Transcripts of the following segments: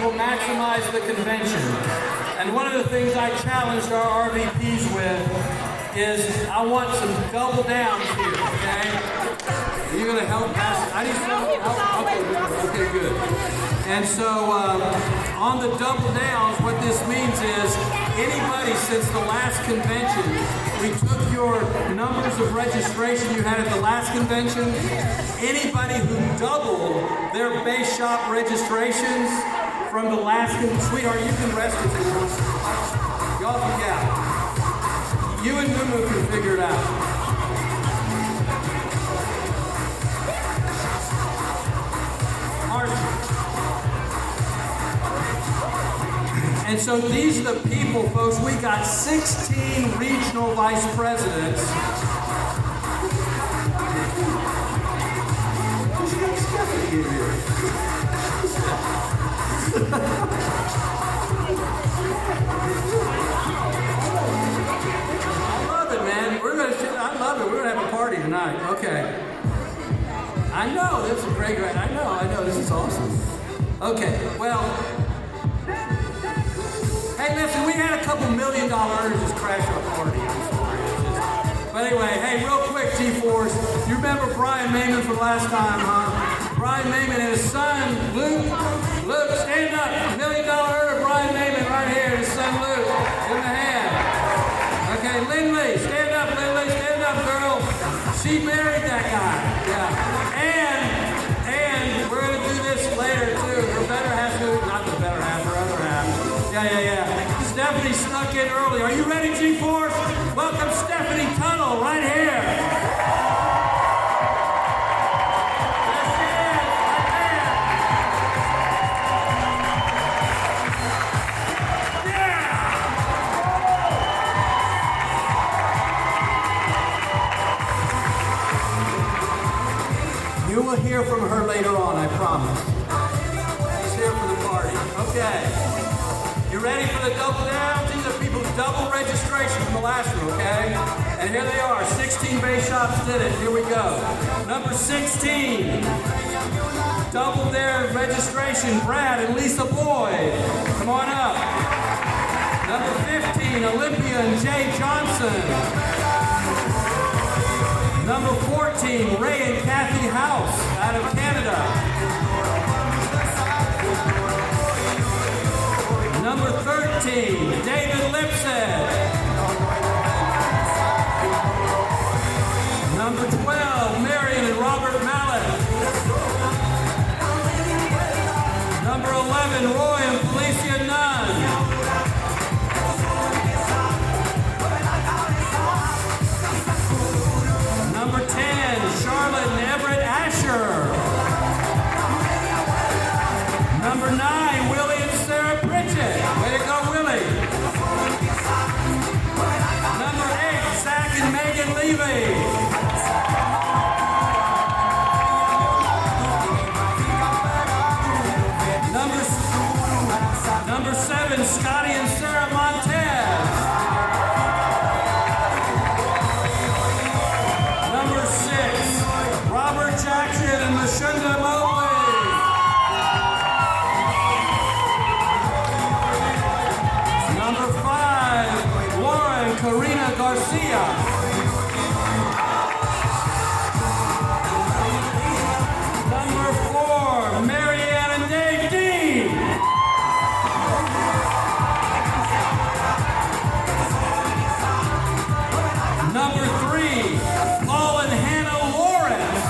will maximize the convention. And one of the things I challenged our RVPs with is I want some double downs here, okay? Are you going to help pass? I need some help. Okay, good. And so on the double downs, what this means is anybody since the last convention, we took your numbers of registration you had at the last convention. Anybody who doubled their base shop registrations from the last convention, sweetheart, you can rest if you want. Y'all can, yeah. You and Mumu can figure it out. And so these are the people, folks. We got 16 regional vice presidents. I love it, man. I love it. We're gonna have a party tonight. Okay. I know, this is great. I know, this is awesome. Okay, well, hey, listen, we had a couple $1 million just crash our party. I'm sorry. But anyway, hey, real quick, G-Force, you remember Brian Mayman from last time, huh? Brian Mayman and his son, Luke. Luke, stand up. $1 million Brian Mayman right here, his son Luke. Give him a hand. Okay, Lindley, stand up, girl. She married that guy. Yeah. And we're gonna do this later too. Her better half, not the better half, her other half. Yeah. Stephanie snuck in early. Are you ready, G-Force? Welcome Stephanie Tunnel right here. You will hear from her later on, I promise. She's here for the party. Okay. You ready for the double downs? These are people's double registration from the last one, okay? And here they are. 16 base shops did it. Here we go. Number 16. Double their registration. Brad and Lisa Boyd. Come on up. Number 15. Olympia and Jay Johnson. Number 14, Ray and Kathy House out of Canada. Number 13, David Lipset. Number 12, Marion and Robert Mallet. Number 11, Roy and Felicia Nunn. Number 10, Charlotte and Everett Asher. Number 9, Willie and Sarah Pritchett. Way to go, Willie. Number 8, Zach and Megan Levy. Number 7, Scotty and Sarah Montez. Number 6, Robert Jackson and Mashunda Mobley. Number 5, Laura and Karina Garcia. Number 4, Marianne and Dave Dean. Number 3, Paul and Hannah Lawrence.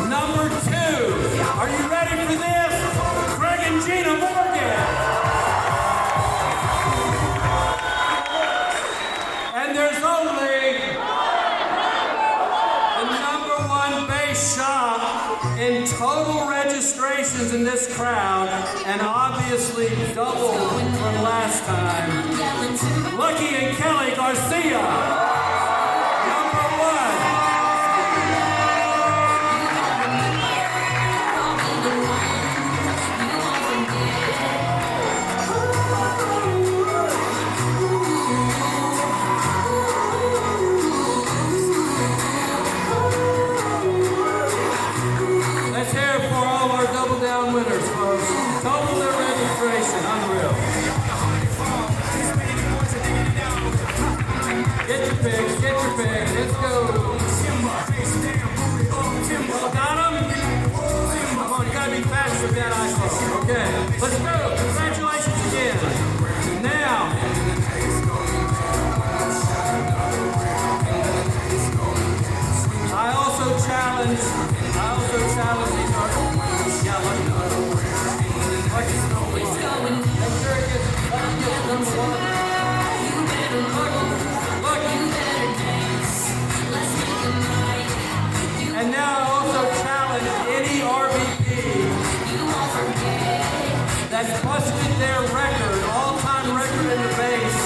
Number 2, are you ready for this? Greg and Gina Morgan. And there's only the number 1 base shop in total registrations in this crowd, and obviously double from last time. Lucky and Kelly Garcia, number 1. Perfect. Let's go. Got him? Come on, you gotta be faster with that iPhone. Okay, let's go. Congratulations again. Now, I also challenge these artists. Yeah, let me know. Make sure it gets number one. And now I also challenge any RVP that busted their record, all-time record in the base,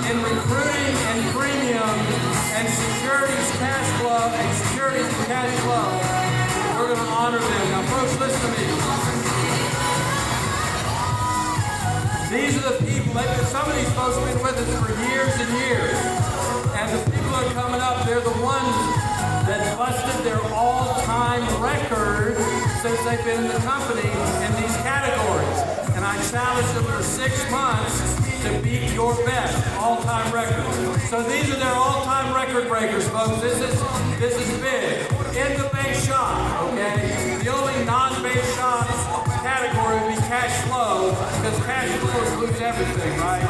in recruiting and premium and securities cash flow and securities and cash flow. We're going to honor them. Now, folks, listen to me. These are the people, some of these folks have been with us for years and years. And the people that are coming up, they're the ones that busted their all-time record since they've been in the company in these categories. And I challenge them for 6 months to beat your best all-time record. So these are their all-time record breakers, folks. This is big. In the base shop, okay? The only non-base shop category would be cash flow, because cash flow includes everything, right?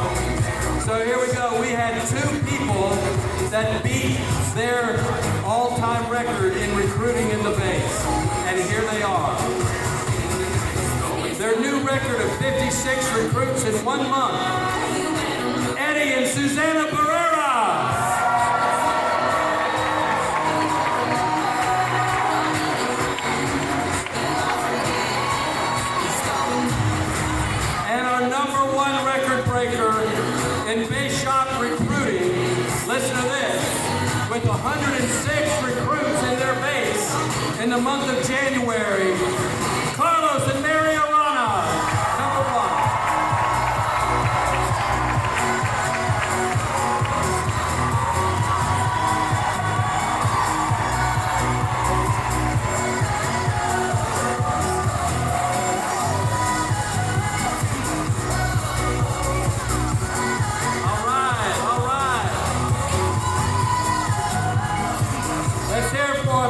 So here we go. We had 2 people that beat their all-time record in recruiting in the base. And here they are. Their new record of 56 recruits in 1 month. Eddie and Susanna Barrera. And our number 1 record breaker in base shop recruiting, listen to this, with 106 recruits in their base in the month of January, Carlos and Mariana, number 1.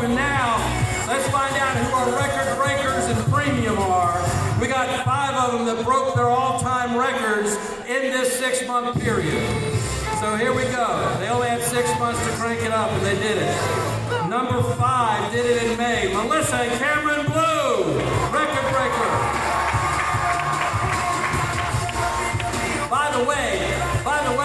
And now, let's find out who our record breakers and premium are. We got 5 of them that broke their all-time records in this 6-month period. So here we go. They only had 6 months to crank it up, and they did it. Number 5 did it in May. Melissa and Cameron Blue, record breaker. By the way,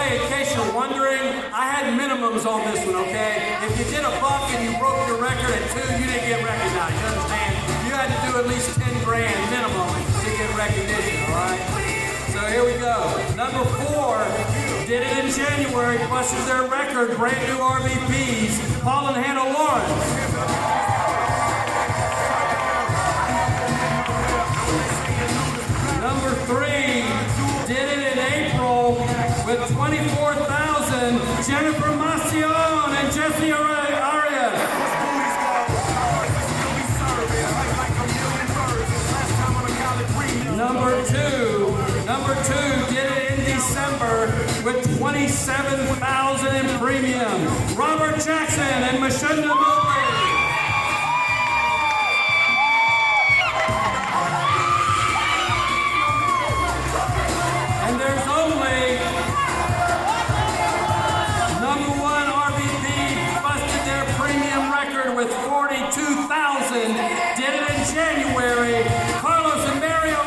in case you're wondering, I had minimums on this one, okay? If you did a buck and you broke your record at 2, you didn't get recognized, you understand? You had to do at least 10 grand minimum to get recognition, all right? So here we go. Number 4 did it in January, busted their record, brand new RVPs, Paul and Hannah Lawrence. Number 3 did it in April with 24,000, Jennifer Macion and Jesse Arias. Number two did it in December with 27,000 in premium, Robert Jackson and Mashunda Mobley. And there's only number 1 RVP busted their premium record with 42,000. Did it in January. Carlos and Mariana.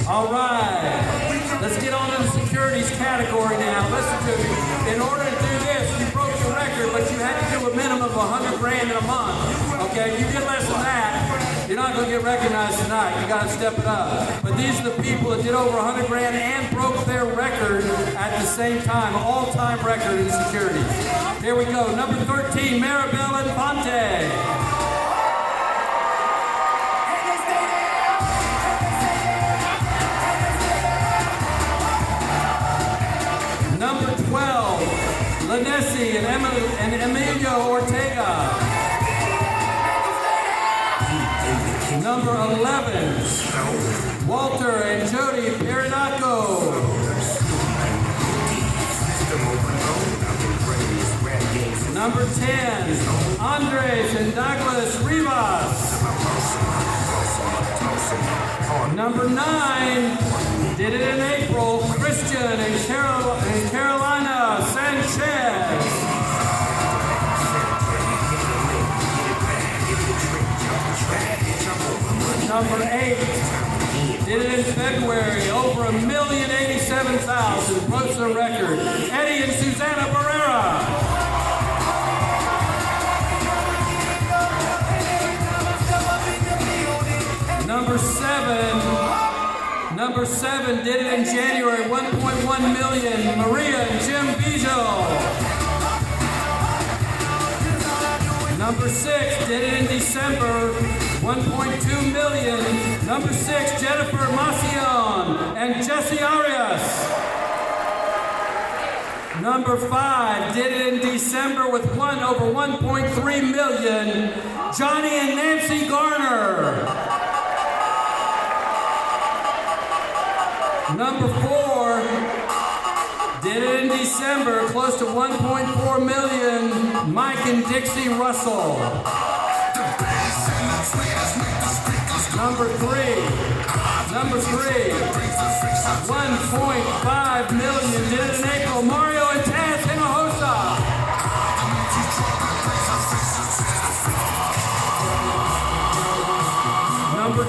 All right, let's get on to the securities category now. Listen to me. In order to do this, you broke your the record, but you had to do a minimum of 100 grand in a month. Okay, if you get less than that, you're not going to get recognized tonight. You got to step it up. But these are the people that did over 100 grand and broke their record at the same time, all-time record in security. Here we go. Number 13, Maribel Infante. Number 12, Lanesi and Emilio Ortega. Number 11, Walter and Jody Perinaco. Number 10, Andres and Douglas Rivas. Number 9, did it in April, Christian and Carolina Sanchez. Number 8, did it in February, over 1,087,000, broke the record, Eddie and Susanna Barrera. Number 7 did it in January, 1.1 million, Maria and Jim Bijo. Number 6 did it in December, 1.2 million. Number 6, Jennifer Macion and Jesse Arias. Number 5 did it in December with over 1.3 million, Johnny and Nancy Garner. Number 4 did it in December, close to 1.4 million, Mike and Dixie Russell. Number 3, 1.5 million, did it in April, Mario and Taz Hinojosa. Number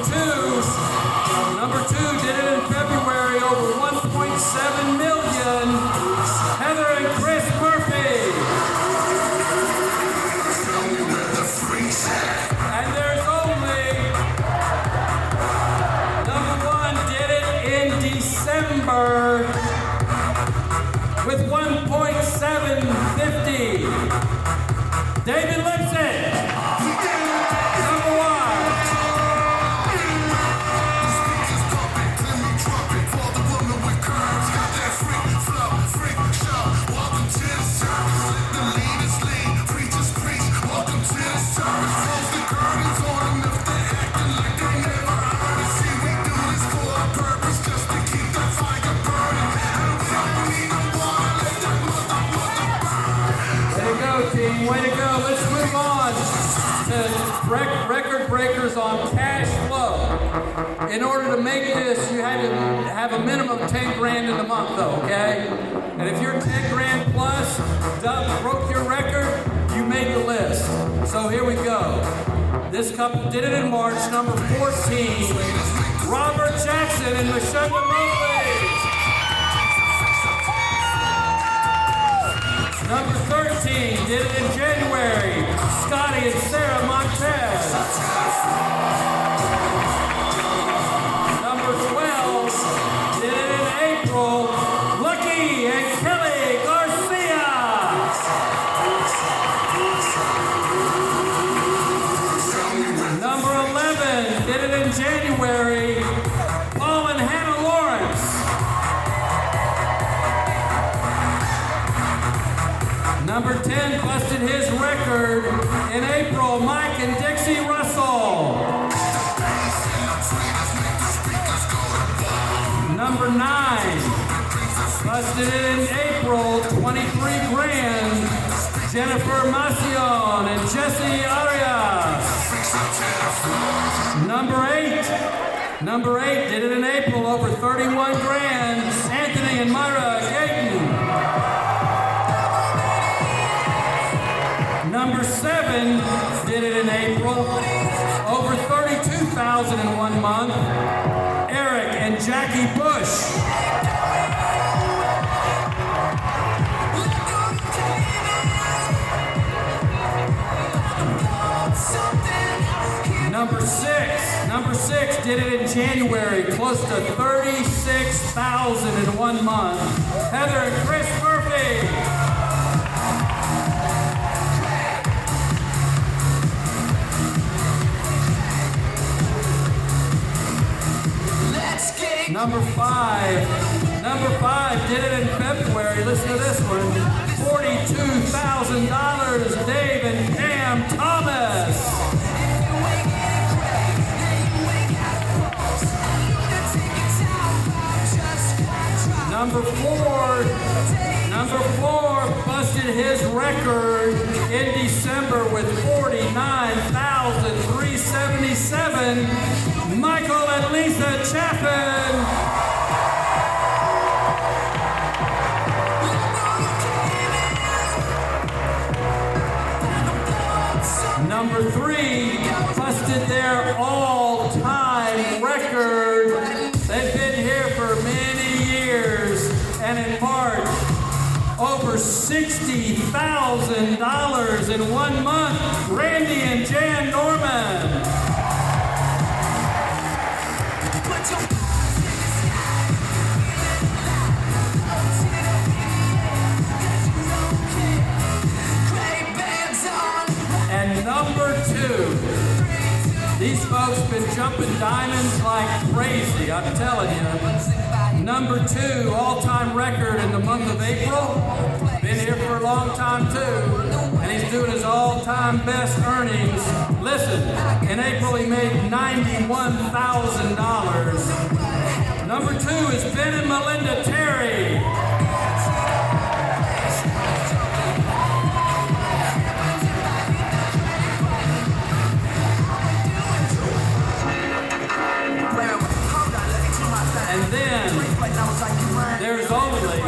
2 did it in February, over 1.7 million, Heather and Chris Murphy. And there's only number 1 did it in December with 1.750. David Lipson. Way to go. Let's move on to record breakers on cash flow. In order to make this, you had to have a minimum of 10 grand in the month though, okay? And if you're 10 grand plus, broke your record, you made the list. So here we go. This couple did it in March, number 14, Robert Jackson and Mashunda Mosley. Number 13, did it in January, Scotty and Sarah Montez. Number 12, did it in April, Lucky and Kelly Garcia. Number 11, did it in January, Paul and Hannah Lawrence. Number 10 busted his record in April, Mike and Dixie Russell. Number 9 busted it in April, 23 grand, Jennifer Macion and Jesse Arias. Number 8 did it in April, over 31 grand, Anthony and Myra Gayton. Number 7 did it in April, over 32,000 in 1 month, Eric and Jackie Bush. Number six did it in January, close to 36,000 in 1 month. Heather and Chris Murphy. Number five did it in February. Listen to this one. $42,000, Dave and Cam Thomas. Number four busted his record in December with 49,377. Michael and Lisa Chaffin. Number three busted their all-time record. They've been here for many years, and in March, over $60,000 in 1 month. Randy and Jan Norman. And number two, these folks been jumping diamonds like crazy, I'm telling you. Number two, all-time record in the month of April. Been here for a long time too. And he's doing his all-time best earnings. Listen, in April he made $91,000. Number two is Ben and Melinda Terry. And then there's only.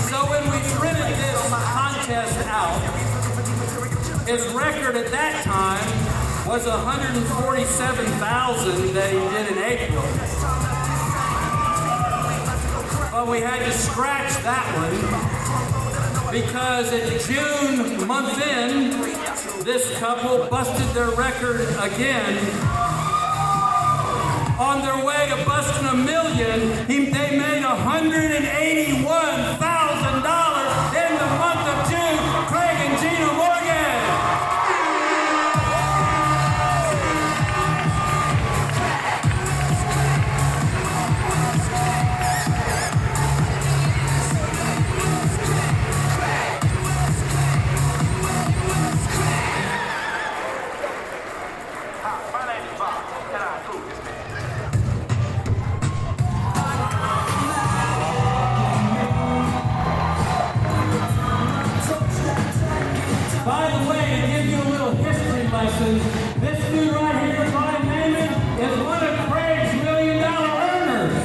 So when we printed this contest out, his record at that time was $147,000 that he did in April. But we had to scratch that one because at June month end, this couple busted their record again. On their way to busting $1 million, they made $181,000 in the month of June. Craig and Gina Morgan. This dude right here, Ryan Chavez, is one of Craig's $1 million earners.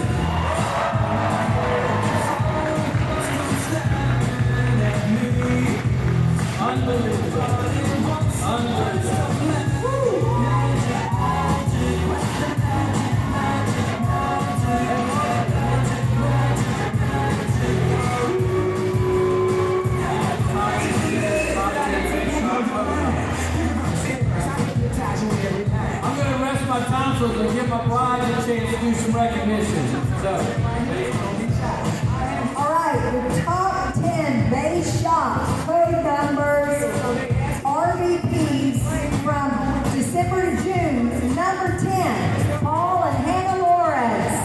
Unbelievable. And give my bride a chance to do some recognition. So, all right, the top 10 base shots, code numbers, RVPs from December to June. Number 10, Paul and Hannah Lawrence.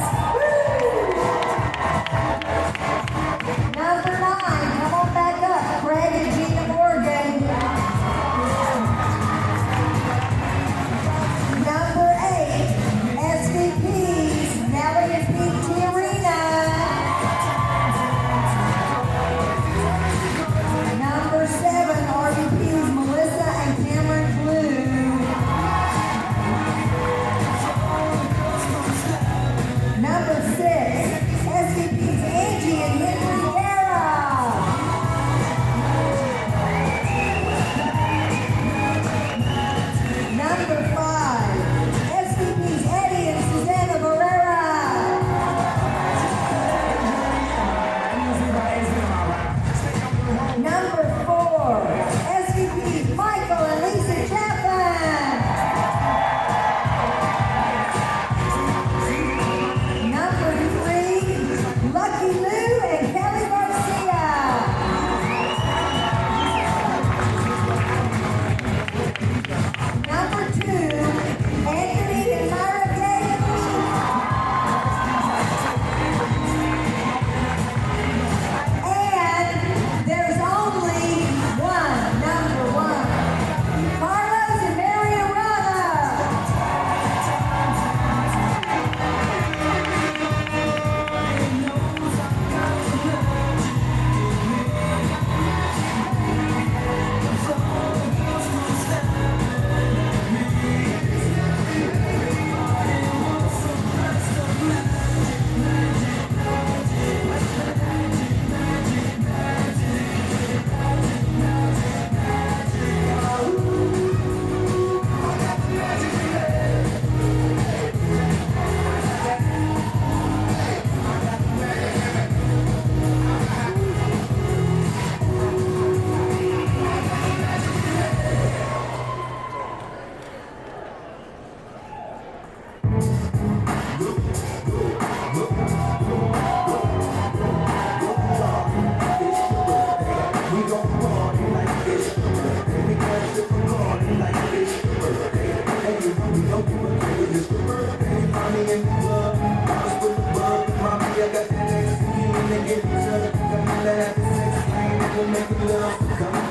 Number 9, come on back up, Craig and Gina Morgan. Number 8, SVPs, Nellie and Pete Tiarina.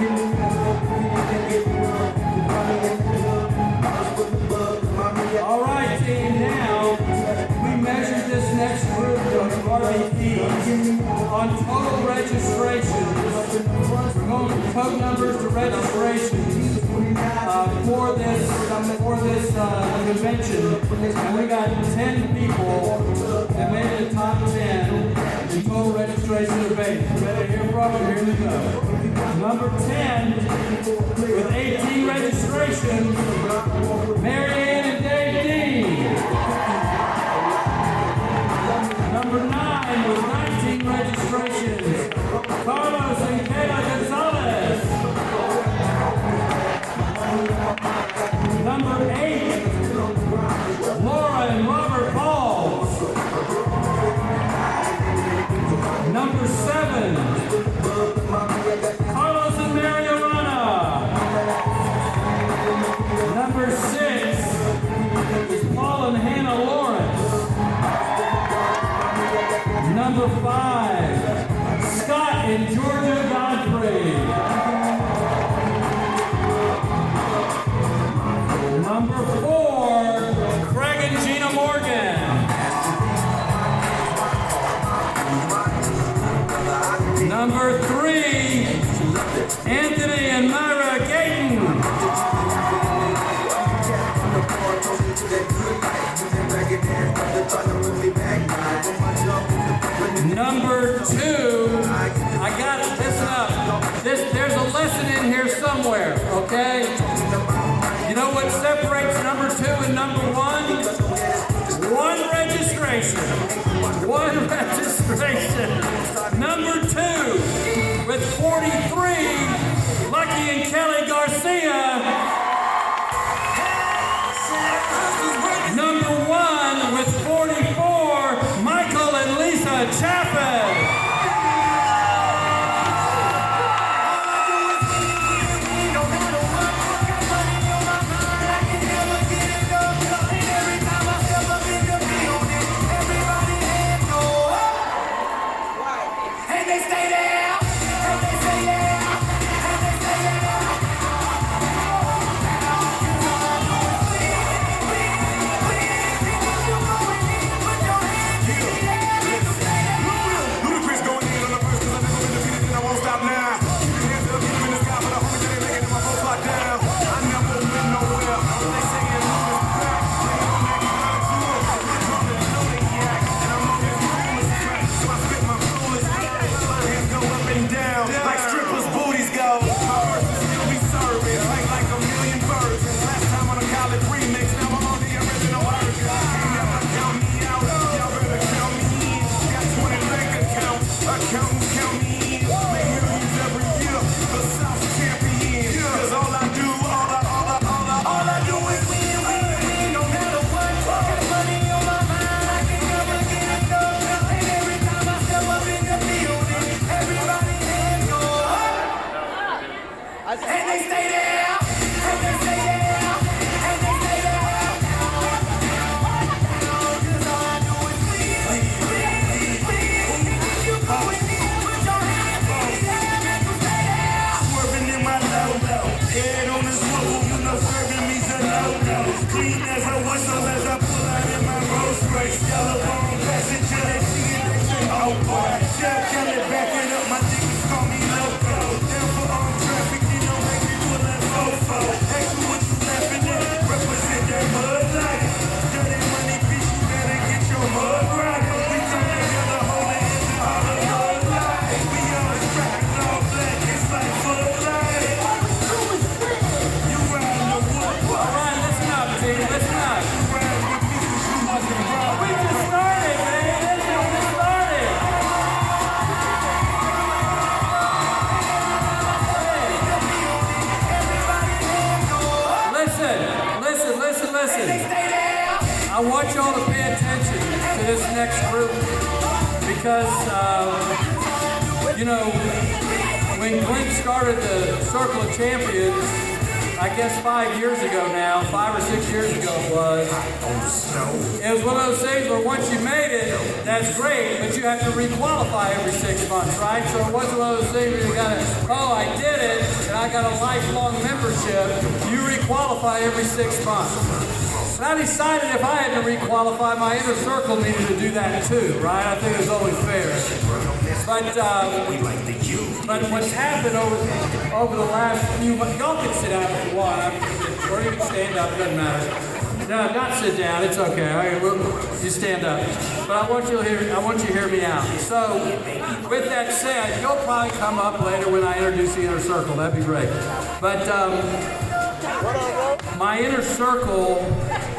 All right, team, now we measured this next group of RVPs on total registrations. We're going from code numbers to registrations for this convention. And we got 10 people that made it the top 10 in total registration debate. Ready to hear from them? Here we go. Number 10 with 18 registrations, Mary Ann and Dave Dean. Number 9 with 19 registrations, Carlos and Kayla Gonzalez. Number 8, Laura and Robert Balls. Number 7, Carlos and Mariana. Number 6 is Paul and Hannah Lawrence. Number 5, Scott and Georgia Godfrey. Number 4, Craig and Gina Morgan. Number 3, Anthony and Myra Gayton. Number 2, I got it, listen up. There's a lesson in here somewhere, okay? You know what separates number 2 and number 1? One registration. One registration. Number 2 with 43, Lucky and Kelly Garcia. Number 1 with 44, Michael and Lisa Chavez. I want y'all to pay attention to this next group because, you know, when Clint started the Circle of Champions, I guess 5 years ago now, 5 or 6 years ago it was. It was one of those things where once you made it, that's great, but you have to requalify every 6 months, right? So it wasn't one of those things where you gotta, oh, I did it, and I got a lifelong membership. You requalify every 6 months. And I decided if I had to requalify, my inner circle needed to do that too, right? I think it's only fair. But what's happened over the last few months, y'all can sit down if you want, or you can stand up, doesn't matter. No, not sit down, it's okay. You stand up. But I want you to hear me out. So, with that said, you'll probably come up later when I introduce the inner circle. That'd be great. But my inner circle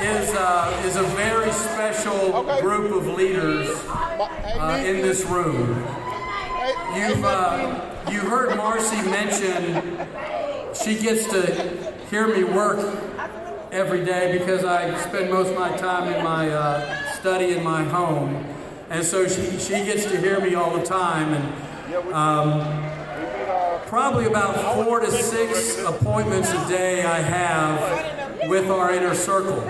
is a very special group of leaders in this room. You heard Marcy mention she gets to hear me work every day because I spend most of my time in my study in my home, and so she gets to hear me all the time. And probably about 4 to 6 appointments a day I have with our inner circle,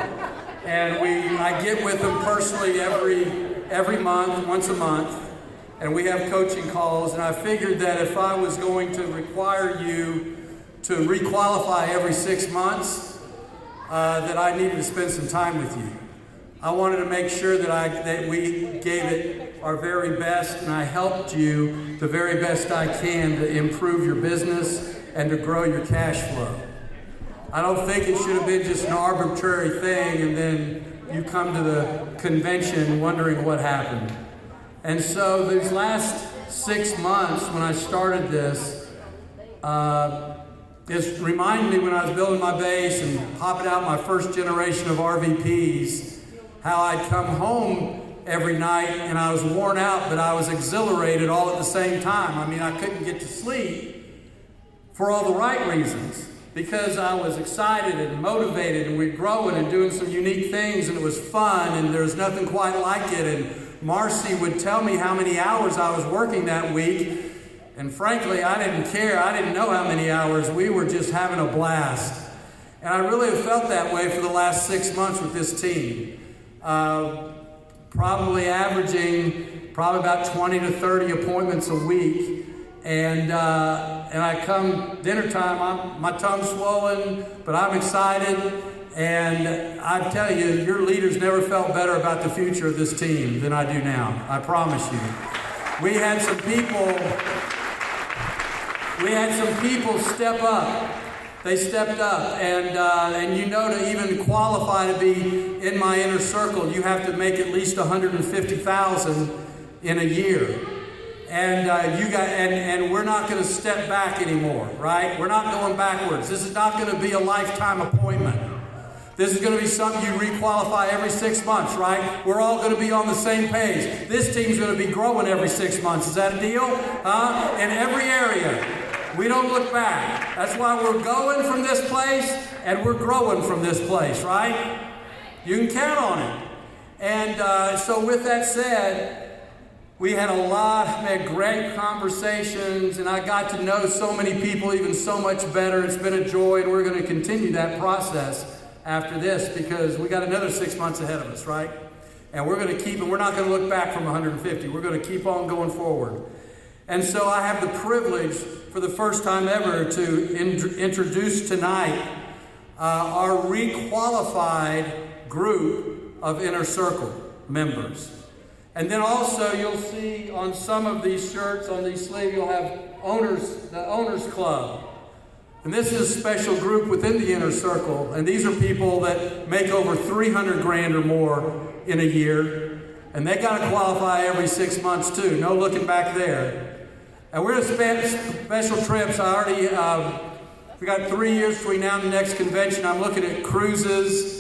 and I get with them personally every month, once a month. And we have coaching calls, and I figured that if I was going to require you to requalify every 6 months, that I needed to spend some time with you. I wanted to make sure that we gave it our very best, and I helped you the very best I can to improve your business and to grow your cash flow. I don't think it should have been just an arbitrary thing, and then you come to the convention wondering what happened. And so these last 6 months when I started this, it reminded me when I was building my base and popping out my first generation of RVPs, how I'd come home every night and I was worn out, but I was exhilarated all at the same time. I mean, I couldn't get to sleep for all the right reasons, because I was excited and motivated, and we're growing and doing some unique things, and it was fun, and there's nothing quite like it. And Marcy would tell me how many hours I was working that week, and frankly, I didn't care. I didn't know how many hours. We were just having a blast. And I really have felt that way for the last 6 months with this team. Probably averaging about 20 to 30 appointments a week. And I come dinner time, my tongue's swollen, but I'm excited. And I tell you, your leaders never felt better about the future of this team than I do now. I promise you. We had some people step up. They stepped up, and to even qualify to be in my inner circle, you have to make at least $150,000 in a year. And and we're not going to step back anymore, right? We're not going backwards. This is not going to be a lifetime appointment. This is going to be something you requalify every 6 months, right? We're all going to be on the same page. This team's going to be growing every 6 months. Is that a deal? In every area. We don't look back. That's why we're going from this place and we're growing from this place, right? You can count on it. And so with that said, we had great conversations, and I got to know so many people even so much better. It's been a joy, and we're going to continue that process after this because we got another 6 months ahead of us, right? And we're going to keep, and we're not going to look back from 150. We're going to keep on going forward. And so I have the privilege for the first time ever to introduce tonight our requalified group of Inner Circle members. And then also you'll see on some of these shirts, on these sleeves, you'll have the Owners Club. And this is a special group within the Inner Circle. And these are people that make over $300,000 or more in a year. And they got to qualify every 6 months too. No looking back there. And we're going to special trips. We got 3 years between now and the next convention. I'm looking at cruises.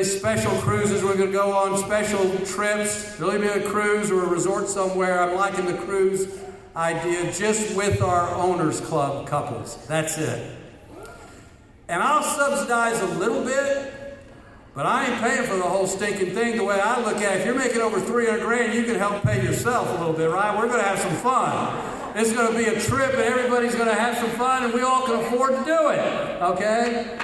Special cruises. We're going to go on special trips. Really be a cruise or a resort somewhere. I'm liking the cruise idea just with our Owners Club couples. That's it. And I'll subsidize a little bit, but I ain't paying for the whole stinking thing. The way I look at it, if you're making over $300,000, you can help pay yourself a little bit, right? We're going to have some fun. It's going to be a trip, and everybody's going to have some fun, and we all can afford to do it, okay?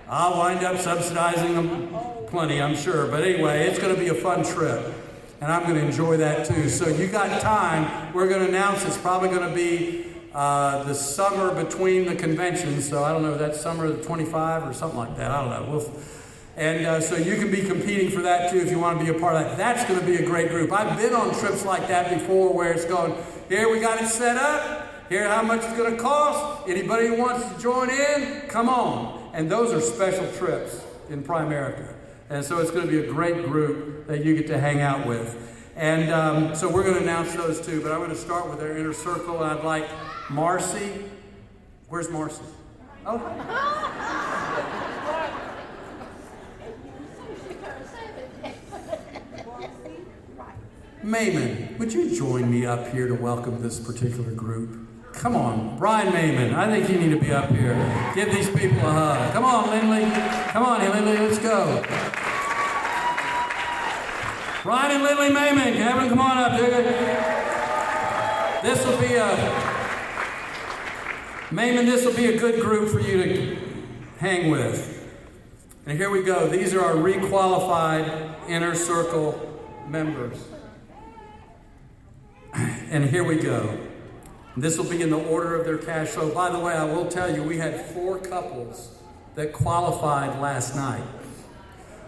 I'll wind up subsidizing them plenty, I'm sure. But anyway, it's going to be a fun trip, and I'm going to enjoy that too. So you got time. We're going to announce it's probably going to be the summer between the conventions. So I don't know if that's summer of the 25 or something like that. I don't know. So you can be competing for that too if you want to be a part of that. That's going to be a great group. I've been on trips like that before where it's going, here we got it set up, here how much it's going to cost, anybody who wants to join in, come on. And those are special trips in Primerica. And so it's going to be a great group that you get to hang out with. And so we're going to announce those too, but I'm going to start with our inner circle, and I'd like Marcy. Where's Marcy? Oh. Mayman, would you join me up here to welcome this particular group? Come on, Brian Mayman, I think you need to be up here. Give these people a hug. Come on, Lindley. Come on, Lindley, let's go. Brian and Lindley Mayman, Kevin, come on up, dude. This will be a good group for you to hang with. And here we go. These are our requalified inner circle members. And here we go. This will be in the order of their cash flow. By the way, I will tell you, we had 4 couples that qualified last night.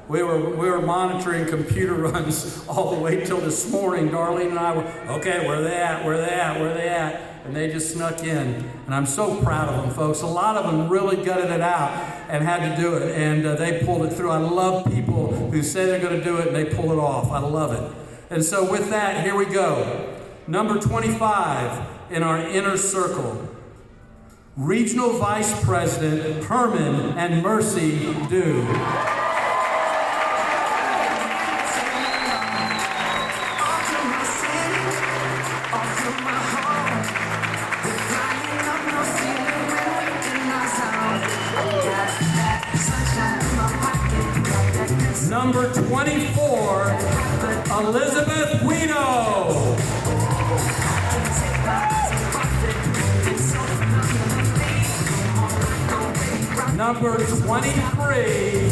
We were monitoring computer runs all the way till this morning. Darlene and I were, okay, where are they at? And they just snuck in. And I'm so proud of them, folks. A lot of them really gutted it out and had to do it. And they pulled it through. I love people who say they're going to do it and they pull it off. I love it. And so with that, here we go. Number 25 in our inner circle. Regional Vice President Herman and Mercy Dew. Number 24, Elizabeth Guido. Number 23,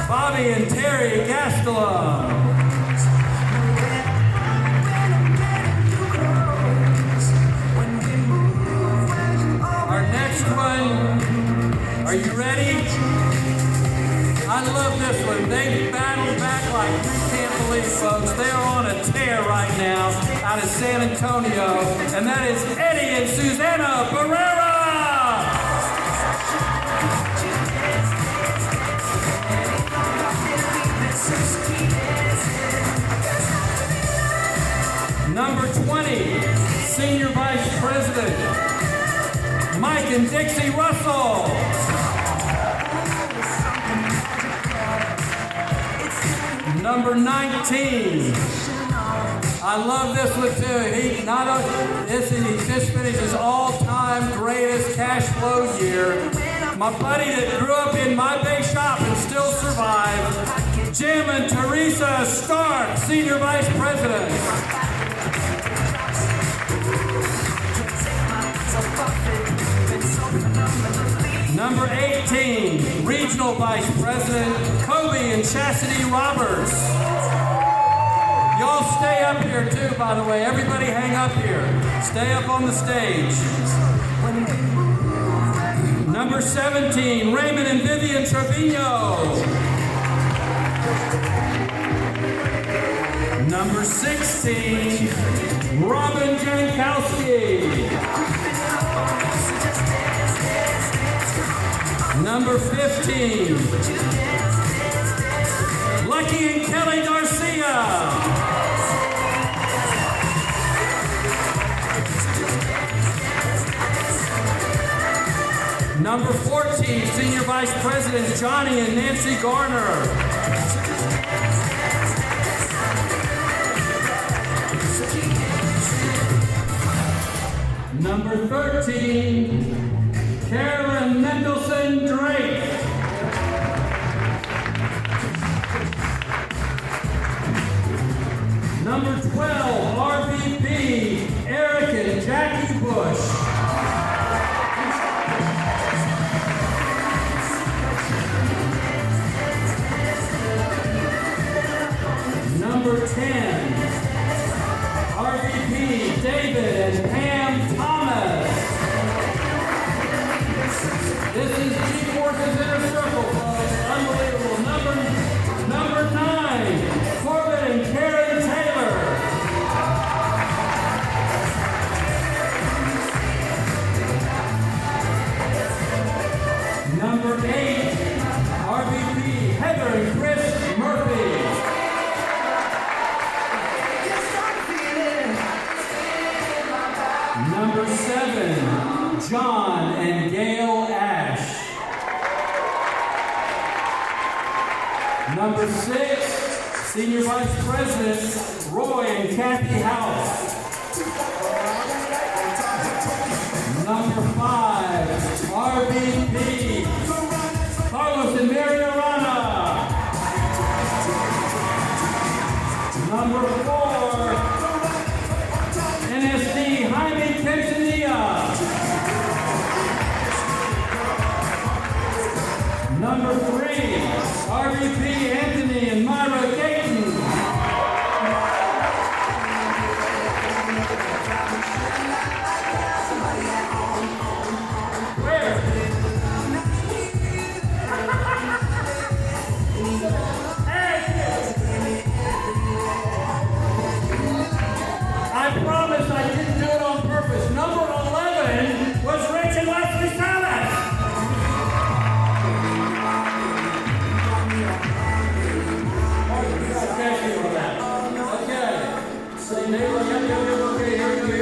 Bobby and Terry Gastelum. Our next one, are you ready? I love this one. They battled back like you can't believe, folks. They are on a tear right now out of San Antonio, and that is Eddie and Susanna Barrera. Number 20, Senior Vice President Mike and Dixie Russell. Number 19. I love this one too. He just finished his all-time greatest cash flow year. My buddy that grew up in my big shop and still survived, Jim and Teresa Stark, Senior Vice President. Number 18, Regional Vice President Kobe and Chastity Roberts. Y'all stay up here too, by the way. Everybody hang up here. Stay up on the stage. Number 17, Raymond and Vivian Trevino. Number 16, Robin Jankowski. Number 15, Lucky and Kelly Garcia. Number 14, Senior Vice President Johnny and Nancy Garner. Number 13, Carolyn Mendelson Drake. Number 12, RVP Eric and Jackie Number 10, RVP David and Pam Thomas. This is G-Force's Inner Circle, folks. Unbelievable. Number 9, Corbin and Karen Taylor. Number 8, RVP Heather and Chris Murphy. Number 7, John and Gail Ash. Number 6, Senior Vice President Roy and Kathy House. Number 5, RVP Carlos and Mary Arana. Number 4, NSD Jaime Quintanilla. Number 3, RVP Anthony and Myra Gayton. Where? I promise I didn't do it on purpose. Number 11 was Rich and Leslie Thomas. Okay. So neighbor, okay, here we go.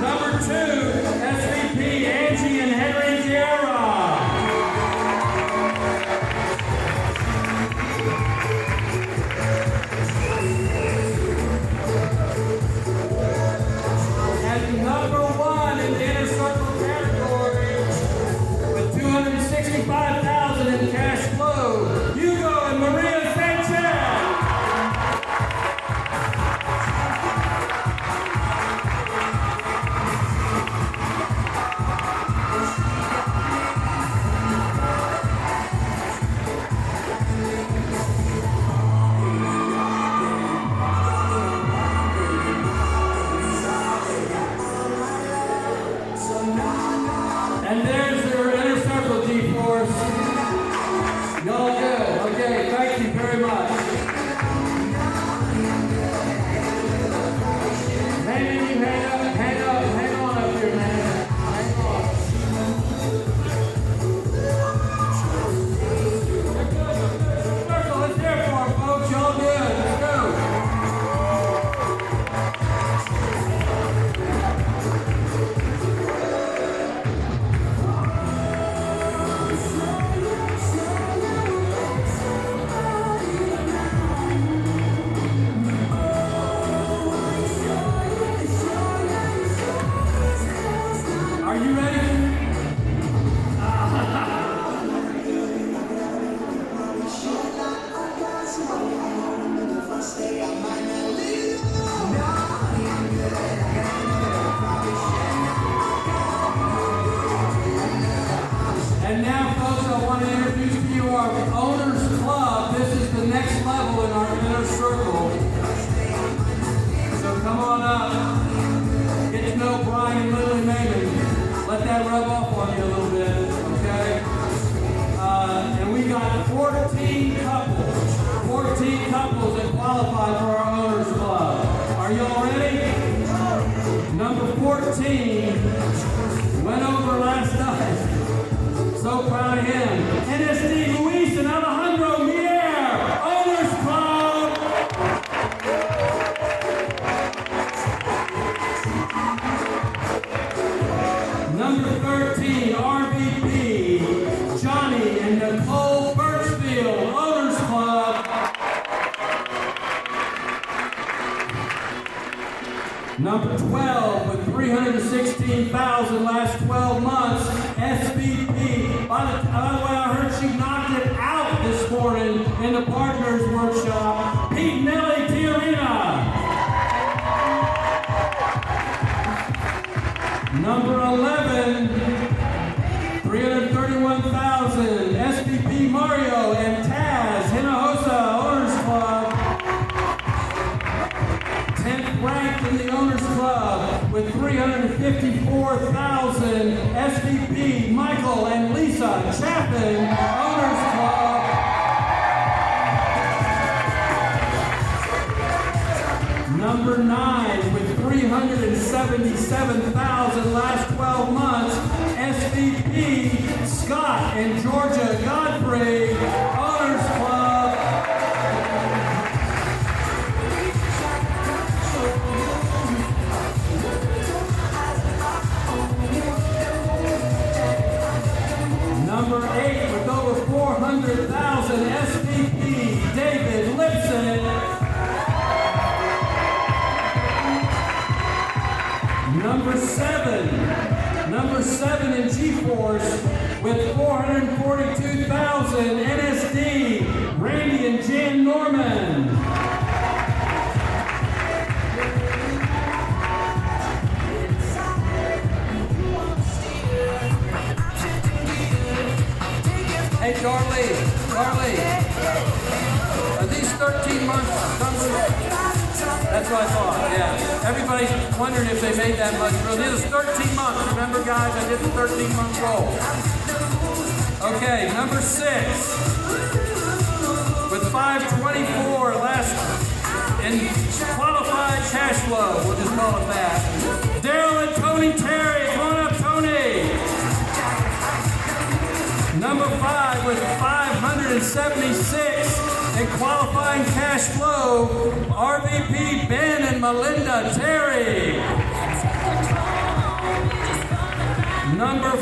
Number 2, SVP Angie and Henry Guerra. And number 1 in the Inner Circle category with $265,000 in cash flow, Hugo and Maria Sanchez. And there's your Inner Circle, G-Force. Y'all good. Okay, thank you very much. Maybe you hang on up here, man. Hang on. Circle, let's hear it for it, folks. Y'all good. Let's go. Are you ready? And now, folks, I want to introduce to you our Owners Club. This is the next level in our Inner Circle. So come on up. Get to know Brian and Lily Maven. Let that rub off on you a little bit, okay? And we got 14 couples that qualify for our Owners Club. Are y'all ready? Number 14 went over last night. So proud of him. NSD Luis and Alejandro Mier, Owners Club. Number 13, RVP Johnny and Nicole Birchfield, Owners Club. Number 12 with $316,000 last 12 months, SVP. By the way, I heard she knocked it out this morning in the Partners Workshop. Pete Nelly Tiarina. Number 11, $331,000. SPP Mario and Taz Hinojosa Owners Club. 10th ranked in the Owners Club with $354,000. SPP Michael and Lisa Chaffin Owners Club. Number 9 with $377,000 last 12 months. SVP Scott and Georgia Godfrey Owners Club. Number 8 with over $400,000. SVP David Lipson. Number 7 in G-Force with $442,000. NSD, Randy and Jan Norman. Hey, Darlene, are these 13 month numbers? That's what I thought, yeah. Everybody's wondering if they made that much. Well, this is 13 months. Remember, guys, I did the 13-month roll. Okay, number 6. With $524 last in qualified cash flow. We'll just call it that. Daryl and Tony Terry. Come on up, Tony. Number 5 with $576 in qualifying cash flow, RVP Ben and Melinda Terry. Number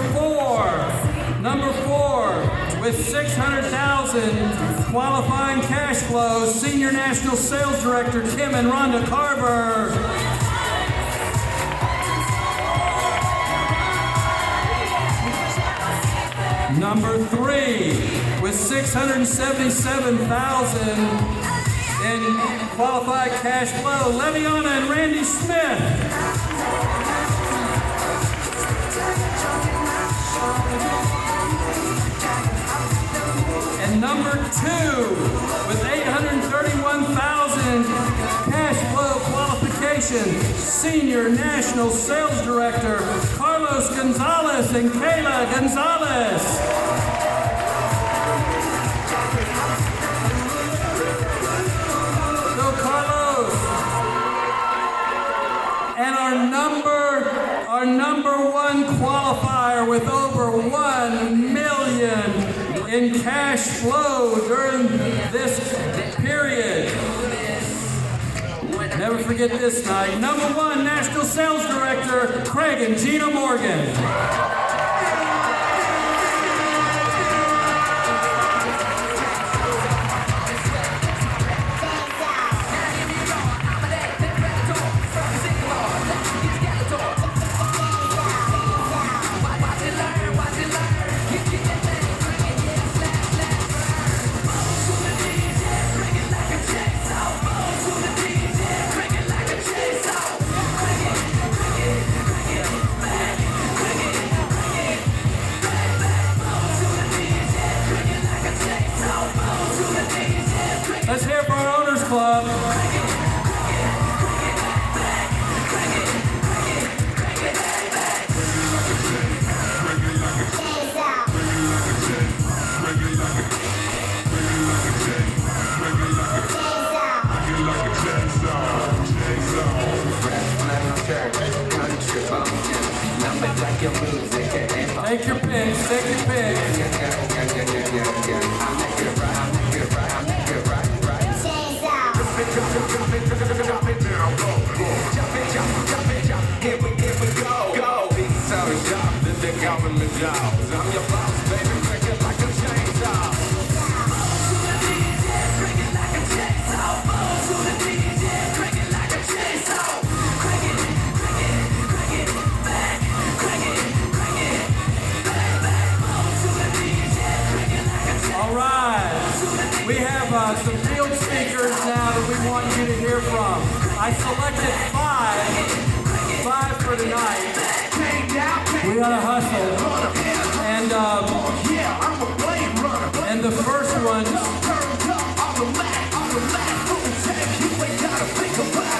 4 with $600,000 qualifying cash flow, Senior National Sales Director Kim and Rhonda Carver. Number 3 with $677,000 in qualified cash flow, Leviana and Randy Smith. And number 2 with $831,000 cash flow qualification, Senior National Sales Director Carlos Gonzalez and Kayla Gonzalez. Go Carlos. And our number 1 qualifier with over $1 million in cash flow during this period. Never forget this night. Number 1 National Sales Director Craig and Gina Morgan. Let's hear it for our Owners Club. Take your picks, take your picks. Here we go. Peace out of job, this the government jobs. I'm your boss, baby, break it like a chainsaw. To the DJ, break it like a chainsaw. To the DJ, break it like a chainsaw. Crank it, back. Crank it, back. To the DJ, break it like a chainsaw. All right. We have some field speakers now that we want you to hear from. I selected 5 for tonight. We gotta hustle. And the first ones,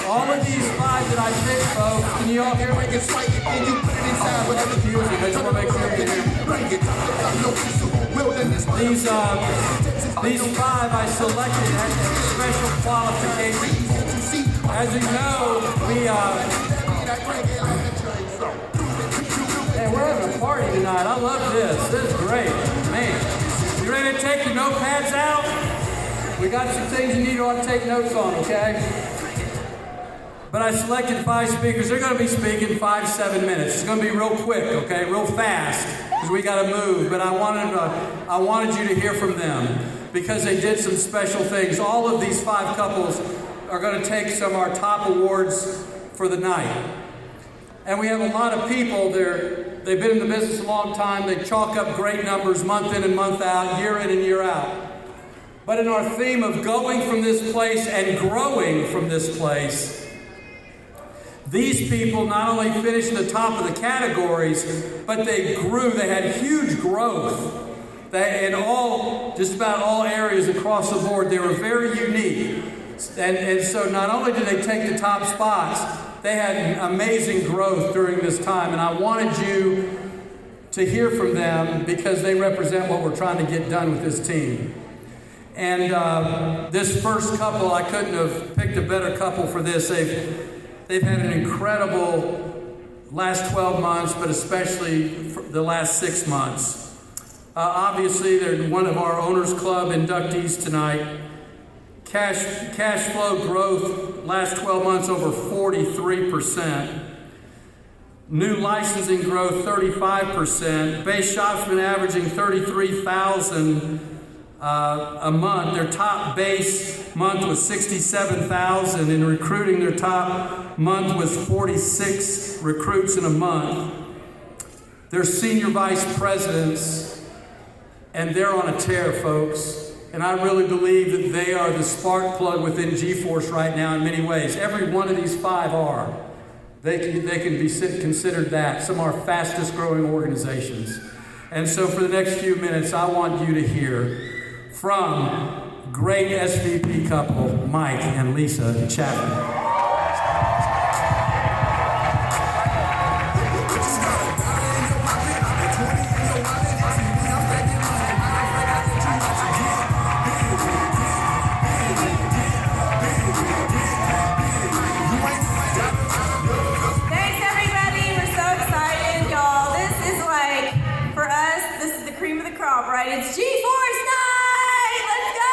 all of these 5 that I picked, folks, can you all hear me? I just want to make sure you can hear me. These 5 I selected had special qualifications. As you know, we're having a party tonight. I love this. This is great. Man, you ready to take your notepads out? We got some things you need to take notes on, okay? But I selected 5 speakers. They're going to be speaking 5-7 minutes. It's going to be real quick, okay? Real fast, because we got to move. But I wanted you to hear from them because they did some special things. All of these 5 couples are going to take some of our top awards for the night. And we have a lot of people there. They've been in the business a long time. They chalk up great numbers month in and month out, year in and year out. But in our theme of going from this place and growing from this place, these people not only finished the top of the categories, but they grew. They had huge growth. In just about all areas across the board. They were very unique. And so not only did they take the top spots, they had amazing growth during this time. And I wanted you to hear from them because they represent what we're trying to get done with this team. And this first couple, I couldn't have picked a better couple for this. They've had an incredible last 12 months, but especially the last 6 months. Obviously, they're one of our Owners Club inductees tonight. Cash flow growth last 12 months over 43%. New licensing growth 35%. Base shops been averaging 33,000 a month. Their top base month was 67,000. In recruiting, their top month was 46 recruits in a month. They're senior vice presidents, and they're on a tear, folks. And I really believe that they are the spark plug within G-Force right now in many ways. Every one of these 5 are. They can be considered that. Some of our fastest growing organizations. And so for the next few minutes, I want you to hear from great SVP couple, Mike and Lisa Chapman. It's G-Force night! Let's go!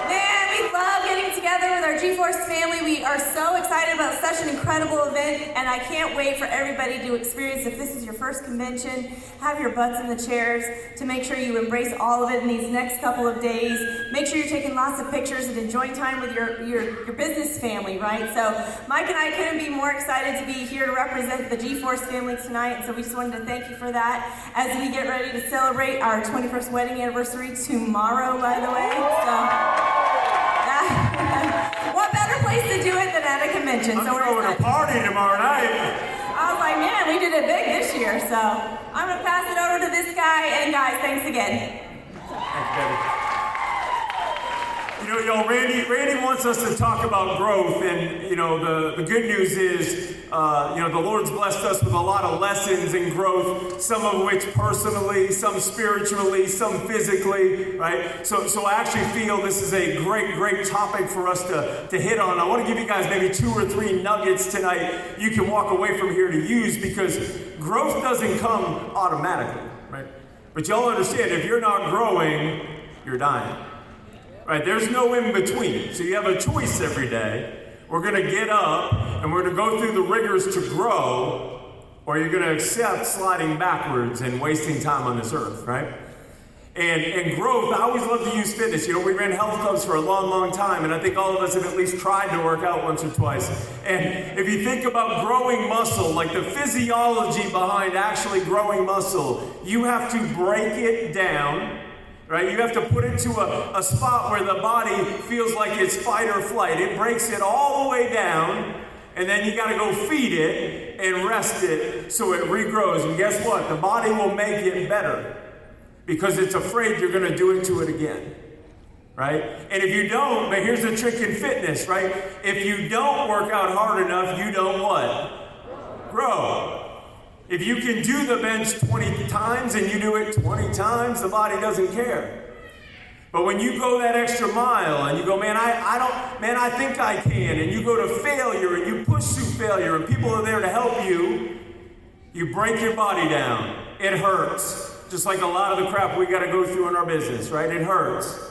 Man, we love getting together with our G-Force family. We are so excited about such an incredible event, and I can't wait for everybody to experience. If this is your first convention, have your butts in the chairs to make sure you embrace all of it in these next couple of days. Make sure you're taking lots of pictures and enjoying time with your business family, right? So Mike and I couldn't be more excited to be here to represent the G-Force family tonight, and so we just wanted to thank you for that as we get ready to celebrate our 21st wedding anniversary tomorrow, by the way. So, what better place to do it than at a convention? I'm throwing a party tomorrow night. I was like, man, we did it big this year, so I'm going to pass it over to this guy, and guys, thanks again. Thanks, Debbie. You know, y'all, Randy wants us to talk about growth, and, you know, the good news is, the Lord's blessed us with a lot of lessons in growth, some of which personally, some spiritually, some physically, right? So I actually feel this is a great topic for us to hit on. I want to give you guys maybe 2 or 3 nuggets tonight you can walk away from here to use, because growth doesn't come automatically, right? But y'all understand, if you're not growing, you're dying. Right, there's no in between. So you have a choice every day. We're going to get up and we're going to go through the rigors to grow, or you're going to accept sliding backwards and wasting time on this earth, right? And growth, I always love to use fitness. You know, we ran health clubs for a long time, and I think all of us have at least tried to work out once or twice. And if you think about growing muscle, like the physiology behind actually growing muscle, you have to break it down. Right? You have to put it to a spot where the body feels like it's fight or flight. It breaks it all the way down, and then you got to go feed it and rest it so it regrows. And guess what? The body will make it better. because it's afraid you're going to do it to it again. Right? And if you don't, but here's the trick in fitness, right? If you don't work out hard enough, you don't what? Grow. If you can do the bench 20 times and you do it 20 times, the body doesn't care. But when you go that extra mile and you go, I think I can, and you go to failure and you push through failure and people are there to help you, you break your body down. It hurts. Just like a lot of the crap we got to go through in our business, right? It hurts.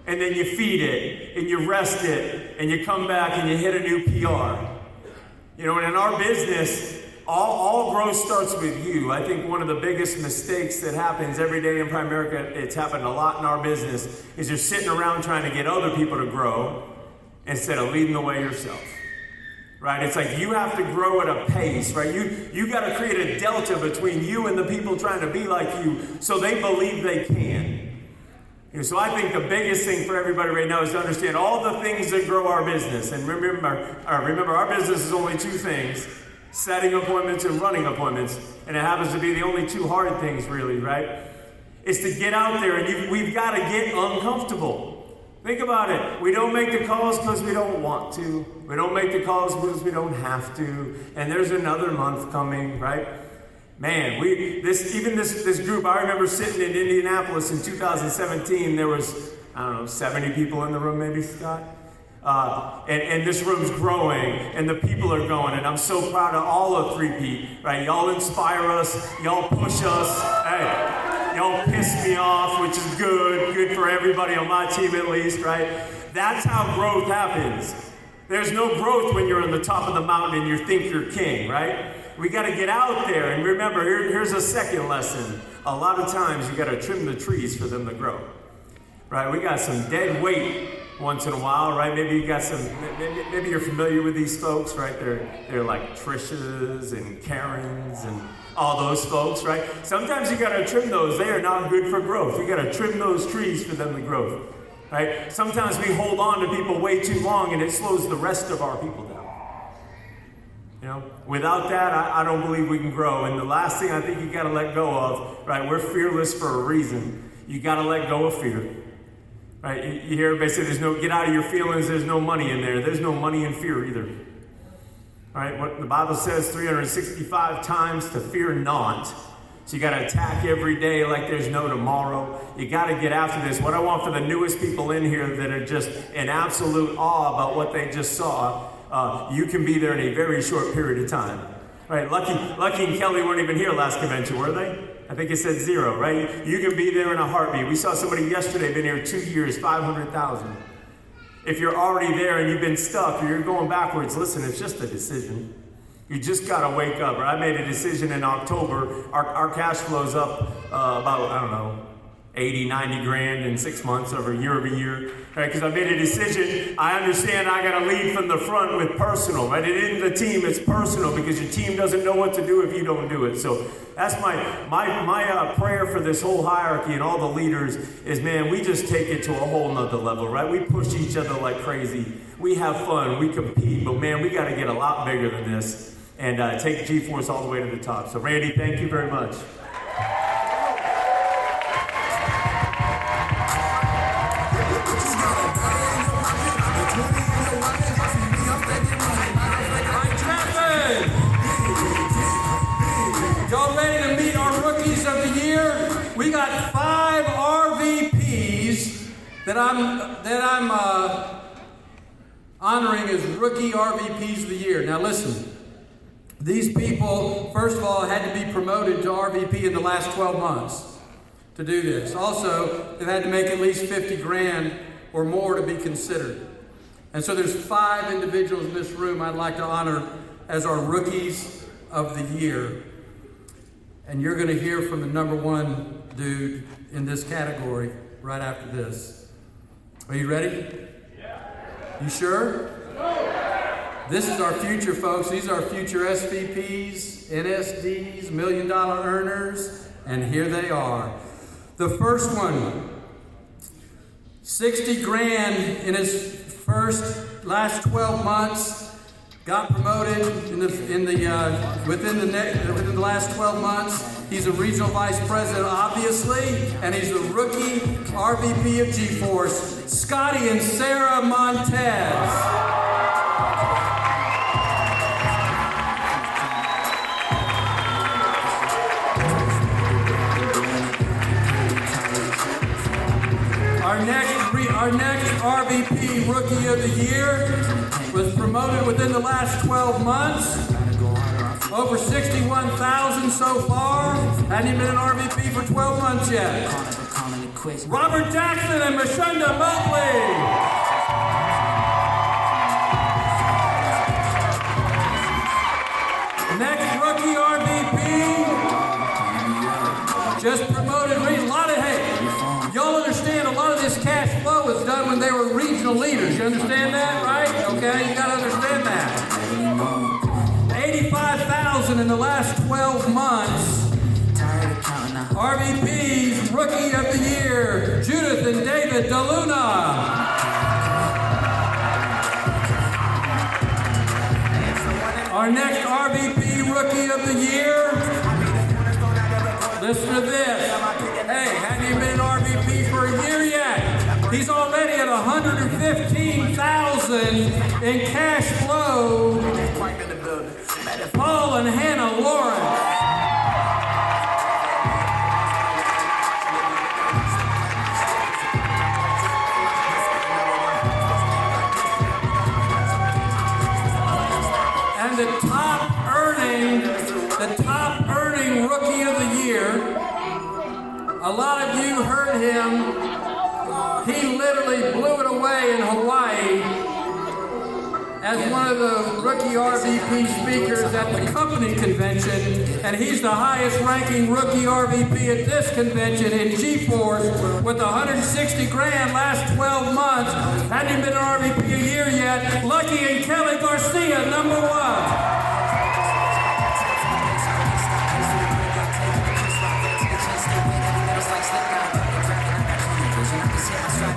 And then you feed it, and you rest it, and you come back and you hit a new PR. You know, and in our business, all growth starts with you. I think one of the biggest mistakes that happens every day in Primerica, it's happened a lot in our business, is you're sitting around trying to get other people to grow instead of leading the way yourself. Right? It's like you have to grow at a pace, right? You got to create a delta between you and the people trying to be like you so they believe they can. So I think the biggest thing for everybody right now is to understand all the things that grow our business. And remember, our business is only two things: setting appointments and running appointments. And it happens to be the only two hard things, really, right? It's to get out there, and we've got to get uncomfortable. Think about it. We don't make the calls because we don't want to. We don't make the calls because we don't have to. And there's another month coming, right? Man, this group, I remember sitting in Indianapolis in 2017, there was, 70 people in the room maybe, Scott? And this room's growing, and the people are going, and I'm so proud of all of 3P, right? Y'all inspire us, y'all push us, hey, y'all piss me off, which is good for everybody on my team at least, right? That's how growth happens. There's no growth when you're on the top of the mountain and you think you're king, right? We got to get out there, and remember, here's a second lesson. A lot of times you got to trim the trees for them to grow, right? We got some dead weight once in a while, right? Maybe you got some. Maybe you're familiar with these folks, right? They're like Trishas and Karens and all those folks, right? Sometimes you got to trim those. They are not good for growth. You got to trim those trees for them to grow, right? Sometimes we hold on to people way too long, and it slows the rest of our people down. You know, without that, I don't believe we can grow. And the last thing I think you got to let go of, right? We're fearless for a reason. You got to let go of fear, right? You hear everybody say, get out of your feelings. There's no money in there. There's no money in fear either. All right, what the Bible says 365 times to fear not. So you got to attack every day like there's no tomorrow. You got to get after this. What I want for the newest people in here that are just in absolute awe about what they just saw, you can be there in a very short period of time. Right? Lucky and Kelly weren't even here last convention, were they? I think it said 0, right? You can be there in a heartbeat. We saw somebody yesterday, been here 2 years, 500,000. If you're already there and you've been stuck or you're going backwards, listen, it's just a decision. You just got to wake up. Right? I made a decision in October. Our cash flow's up about, 80, 90 grand in 6 months over year, right? Because I made a decision. I understand I got to lead from the front with personal, right? It isn't the team, it's personal, because your team doesn't know what to do if you don't do it. So that's my prayer for this whole hierarchy and all the leaders is, man, we just take it to a whole nother level, right? We push each other like crazy. We have fun, we compete, but man, we got to get a lot bigger than this and take G-Force all the way to the top. So Randy, thank you very much. Y'all ready to meet our rookies of the year? We got 5 RVPs that I'm honoring as rookie RVPs of the year. Now listen, these people, first of all, had to be promoted to RVP in the last 12 months to do this. Also, they've had to make at least 50 grand or more to be considered. And so there's 5 individuals in this room I'd like to honor as our rookies of the year. And you're going to hear from the number 1 dude in this category right after this. Are you ready? Yeah. You sure? No. This is our future, folks. These are our future SVPs, NSDs, $1 million earners, and here they are. The first one, 60 grand in his last 12 months. Got promoted within the last 12 months. He's a regional vice president, obviously, and he's the rookie RVP of G-Force, Scotty and Sarah Montez. Our next RVP Rookie of the Year was promoted within the last 12 months. Over 61,000 so far. Hadn't even been an RVP for 12 months yet. Robert Jackson and Mashunda Mobley. Next rookie RVP, just promoted. Y'all understand a lot of this cash flow was done when they were regional leaders. You understand that, right? Okay, you gotta understand that. 85,000 in the last 12 months. RVP's Rookie of the Year, Judith and David DeLuna. Our next RVP Rookie of the Year, listen to this. Hey, hadn't even been an RVP for a year yet. He's already at $115,000 in cash flow. Paul and Hannah Lawrence. And the top earning Rookie of the Year, a lot of you heard him. He literally blew it away in Hawaii as one of the rookie RVP speakers at the company convention, and he's the highest ranking rookie RVP at this convention in G-Force with 160 grand last 12 months. Hadn't even been an RVP a year yet. Lucky and Kelly Garcia, number 1.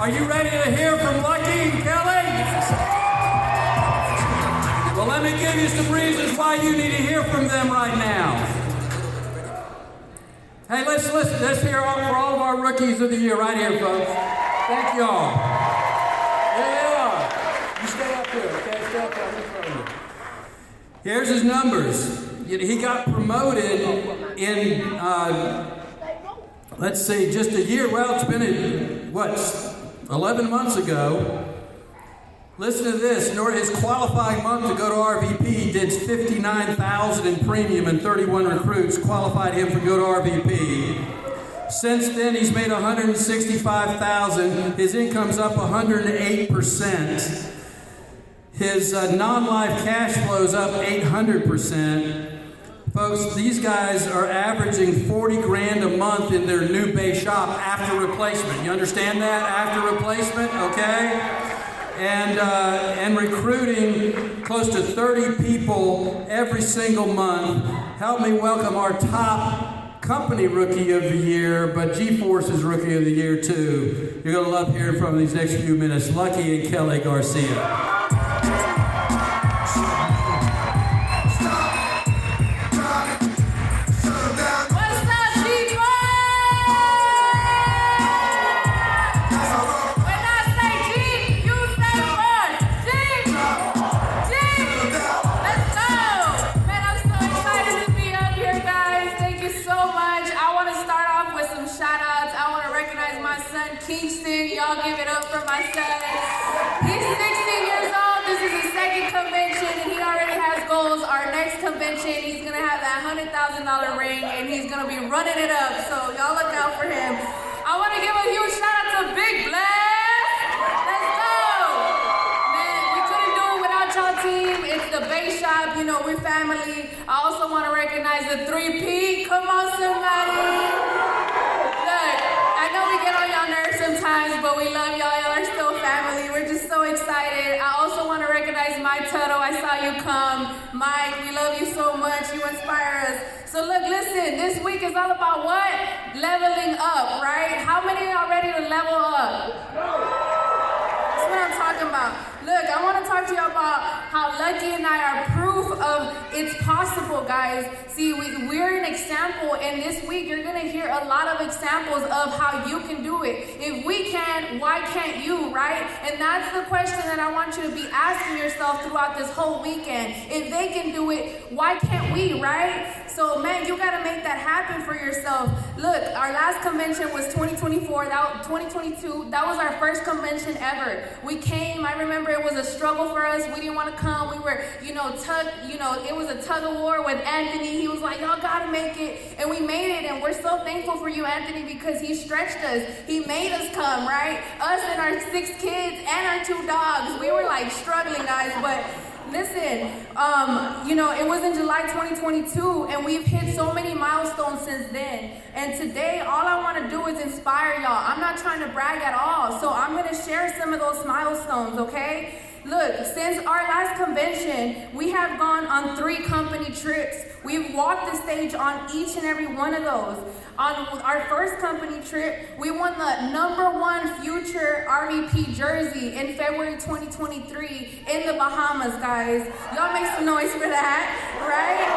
Are you ready to hear from Lucky and Kelly? Well, let me give you some reasons why you need to hear from them right now. Hey, let's listen. Let's hear for all of our rookies of the year right here, folks. Thank y'all. Here they are. You stay up here, okay? Stay up there. Here's his numbers. He got promoted in, let's see, just a year. Well, it's been, 11 months ago. Listen to this. His qualifying month to go to RVP did $59,000 in premium, and 31 recruits qualified him for go to RVP. Since then, he's made $165,000. His income's up 108%. His non-life cash flow's up 800%. Folks, these guys are averaging 40 grand a month in their new Bay shop after replacement. You understand that? After replacement, okay? And recruiting close to 30 people every single month. Help me welcome our top company Rookie of the Year, but G-Force's Rookie of the Year too. You're gonna love hearing from these next few minutes. Lucky and Kelly Garcia. Y'all give it up for my son. He's 16 years old. This is his second convention, and he already has goals. Our next convention, he's going to have that $100,000 ring, and he's going to be running it up. So y'all look out for him. I want to give a huge shout out to Big Blast. Let's go. Man, we couldn't do it without y'all team. It's the Bay Shop. You know, we're family. I also want to recognize the 3P. Come on, somebody. I know we get on y'all nerves sometimes, but we love y'all. Y'all are still family. We're just so excited. I also want to recognize Mike Tuttle. I saw you come. Mike, we love you so much. You inspire us. So look, listen, this week is all about what? Leveling up, right? How many of y'all ready to level up? That's what I'm talking about. Look, I want to talk to you about how Lucky and I are proof of it's possible, guys. See, we're an example, and this week you're going to hear a lot of examples of how you can do it. If we can, why can't you, right? And that's the question that I want you to be asking yourself throughout this whole weekend. If they can do it, why can't we, right? So, man, you got to make that happen for yourself. Look, our last convention was 2024, 2022. That was our first convention ever. We came, I remember it was a struggle for us. We didn't want to come. We were, it was a tug of war with Anthony. He was like, y'all got to make it. And we made it. And we're so thankful for you, Anthony, because he stretched us. He made us come, right? Us and our 6 kids and our 2 dogs. We were like struggling, guys, but listen, it was in July 2022, and we've hit so many milestones since then. And today, all I want to do is inspire y'all. I'm not trying to brag at all, so I'm going to share some of those milestones, okay? Look, since our last convention, we have gone on 3 company trips. We've walked the stage on each and every one of those. On our first company trip, we won the #1 Future RVP jersey in February 2023 in the Bahamas, guys. Y'all make some noise for that, right?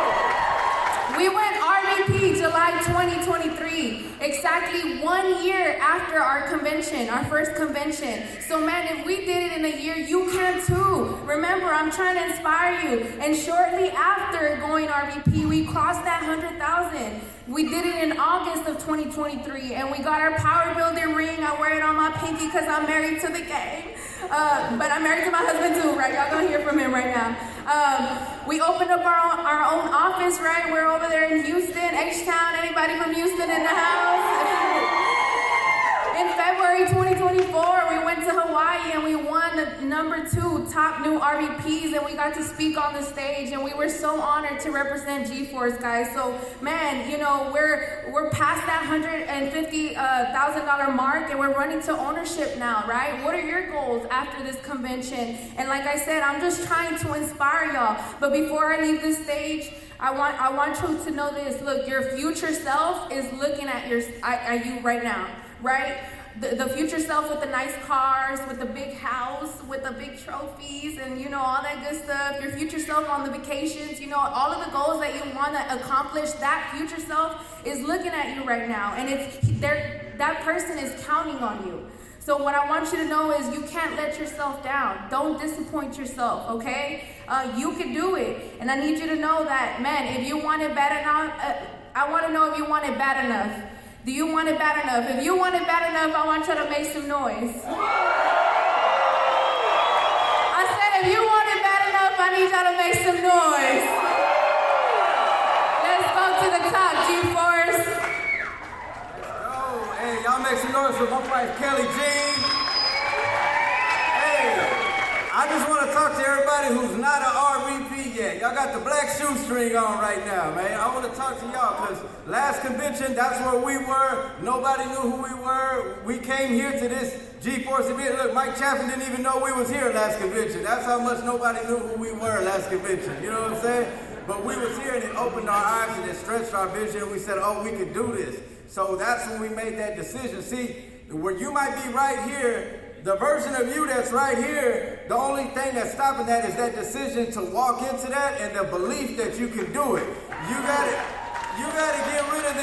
We went RVP July 2023, exactly 1 year after our convention, our first convention. So man, if we did it in a year, you can too. Remember, I'm trying to inspire you. And shortly after going RVP, we crossed that 100,000. We did it in August of 2023, and we got our Power Builder ring. I wear it on my pinky because I'm married to the game. But I'm married to my husband too, right? Y'all gonna hear from him right now. We opened up our own office, right? We're over there in Houston, H-Town. Anybody from Houston in the house? In February 2024, we went to Hawaii and we won the #2 top new RVPs, and we got to speak on the stage, and we were so honored to represent G-Force, guys. So, man, we're past that $150,000 mark, and we're running to ownership now, right? What are your goals after this convention? And like I said, I'm just trying to inspire y'all. But before I leave this stage, I want you to know this. Look, your future self is looking at you right now. Right? The future self with the nice cars, with the big house, with the big trophies, and all that good stuff. Your future self on the vacations, all of the goals that you want to accomplish, that future self is looking at you right now. And that person is counting on you. So what I want you to know is you can't let yourself down. Don't disappoint yourself, okay? You can do it. And I need you to know that, man, if you want it bad enough, I want to know if you want it bad enough. Do you want it bad enough? If you want it bad enough, I want you to make some noise. I said, if you want it bad enough, I need y'all to make some noise. Let's go to the top, G-Force. Oh, hey, y'all make some noise for my wife, Kelly Jean. Hey, I just want to talk to everybody who's not an RVP yet. Y'all got the black shoestring on right now, man. I want to talk to y'all because last convention, that's where we were. Nobody knew who we were. We came here to this G-Force event. Look, Mike Chavez didn't even know we was here last convention. That's how much nobody knew who we were last convention. You know what I'm saying? But we was here and it opened our eyes and it stretched our vision. We said, oh, we could do this. So that's when we made that decision. See, where you might be right here, the version of you that's right here, the only thing that's stopping that is that decision to walk into that and the belief that you can do it. You got to get rid of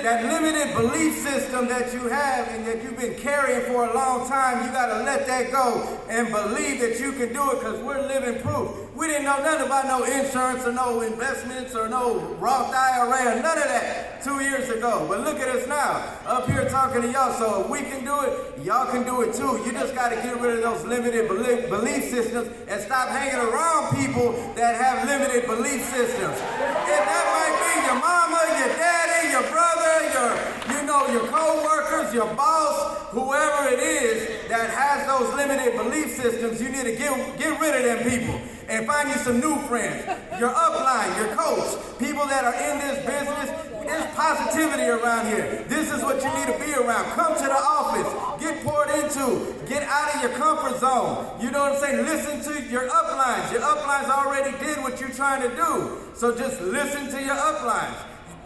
that limited belief system that you have and that you've been carrying for a long time. You got to let that go and believe that you can do it because we're living proof. We didn't know nothing about no insurance or no investments or no Roth IRA or none of that 2 years ago. But look at us now, up here talking to y'all. So if we can do it, y'all can do it too. You just got to get rid of those limited belief systems and stop hanging around people that have limited belief systems. And that might be your mama, your daddy, your brother, your co-workers, your boss, whoever it is that has those limited belief systems. You need to get rid of them people and find you some new friends. Your upline, your coach, people that are in this business. There's positivity around here. This is what you need to be around. Come to the office. Get poured into. Get out of your comfort zone. You know what I'm saying? Listen to your uplines. Your uplines already did what you're trying to do. So just listen to your uplines.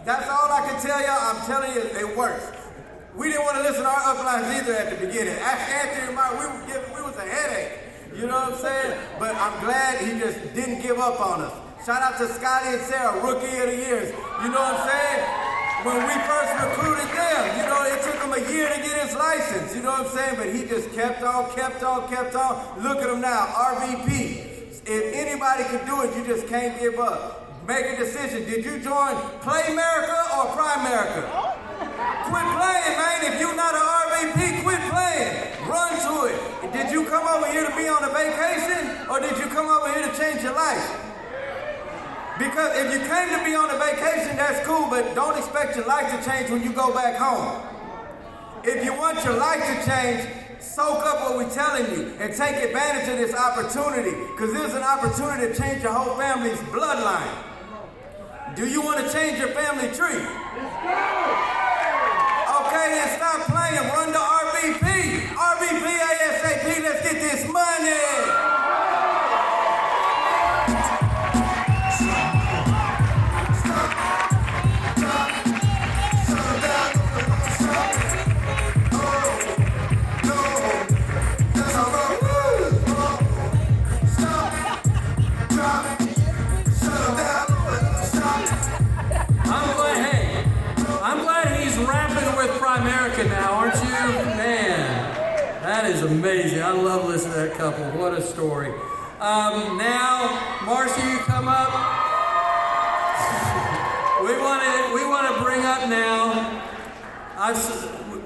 That's all I can tell y'all. I'm telling you, it works. We didn't want to listen to our uplines either at the beginning. Ask Anthony and Mark, we was a headache. You know what I'm saying? But I'm glad he just didn't give up on us. Shout out to Scotty and Sarah, Rookie of the Years. You know what I'm saying? When we first recruited them, you know, it took him a year to get his license. You know what I'm saying? But he just kept on. Look at him now, RVP. If anybody could do it, you just can't give up. Make a decision. Did you join Primerica or Primerica? Quit playing, man. If you're not an RVP, quit playing. Run to it. Did you come over here to be on a vacation or did you come over here to change your life? Because if you came to be on a vacation, that's cool, but don't expect your life to change when you go back home. If you want your life to change, soak up what we're telling you and take advantage of this opportunity, because there's an opportunity to change your whole family's bloodline. Do you want to change your family tree? Okay, then stop playing. Run to RVP. RVP ASAP. Let's get this money. Primerica now, aren't you? Man, that is amazing. I love listening to that couple. What a story. Now, Marcia, you come up. We want to bring up now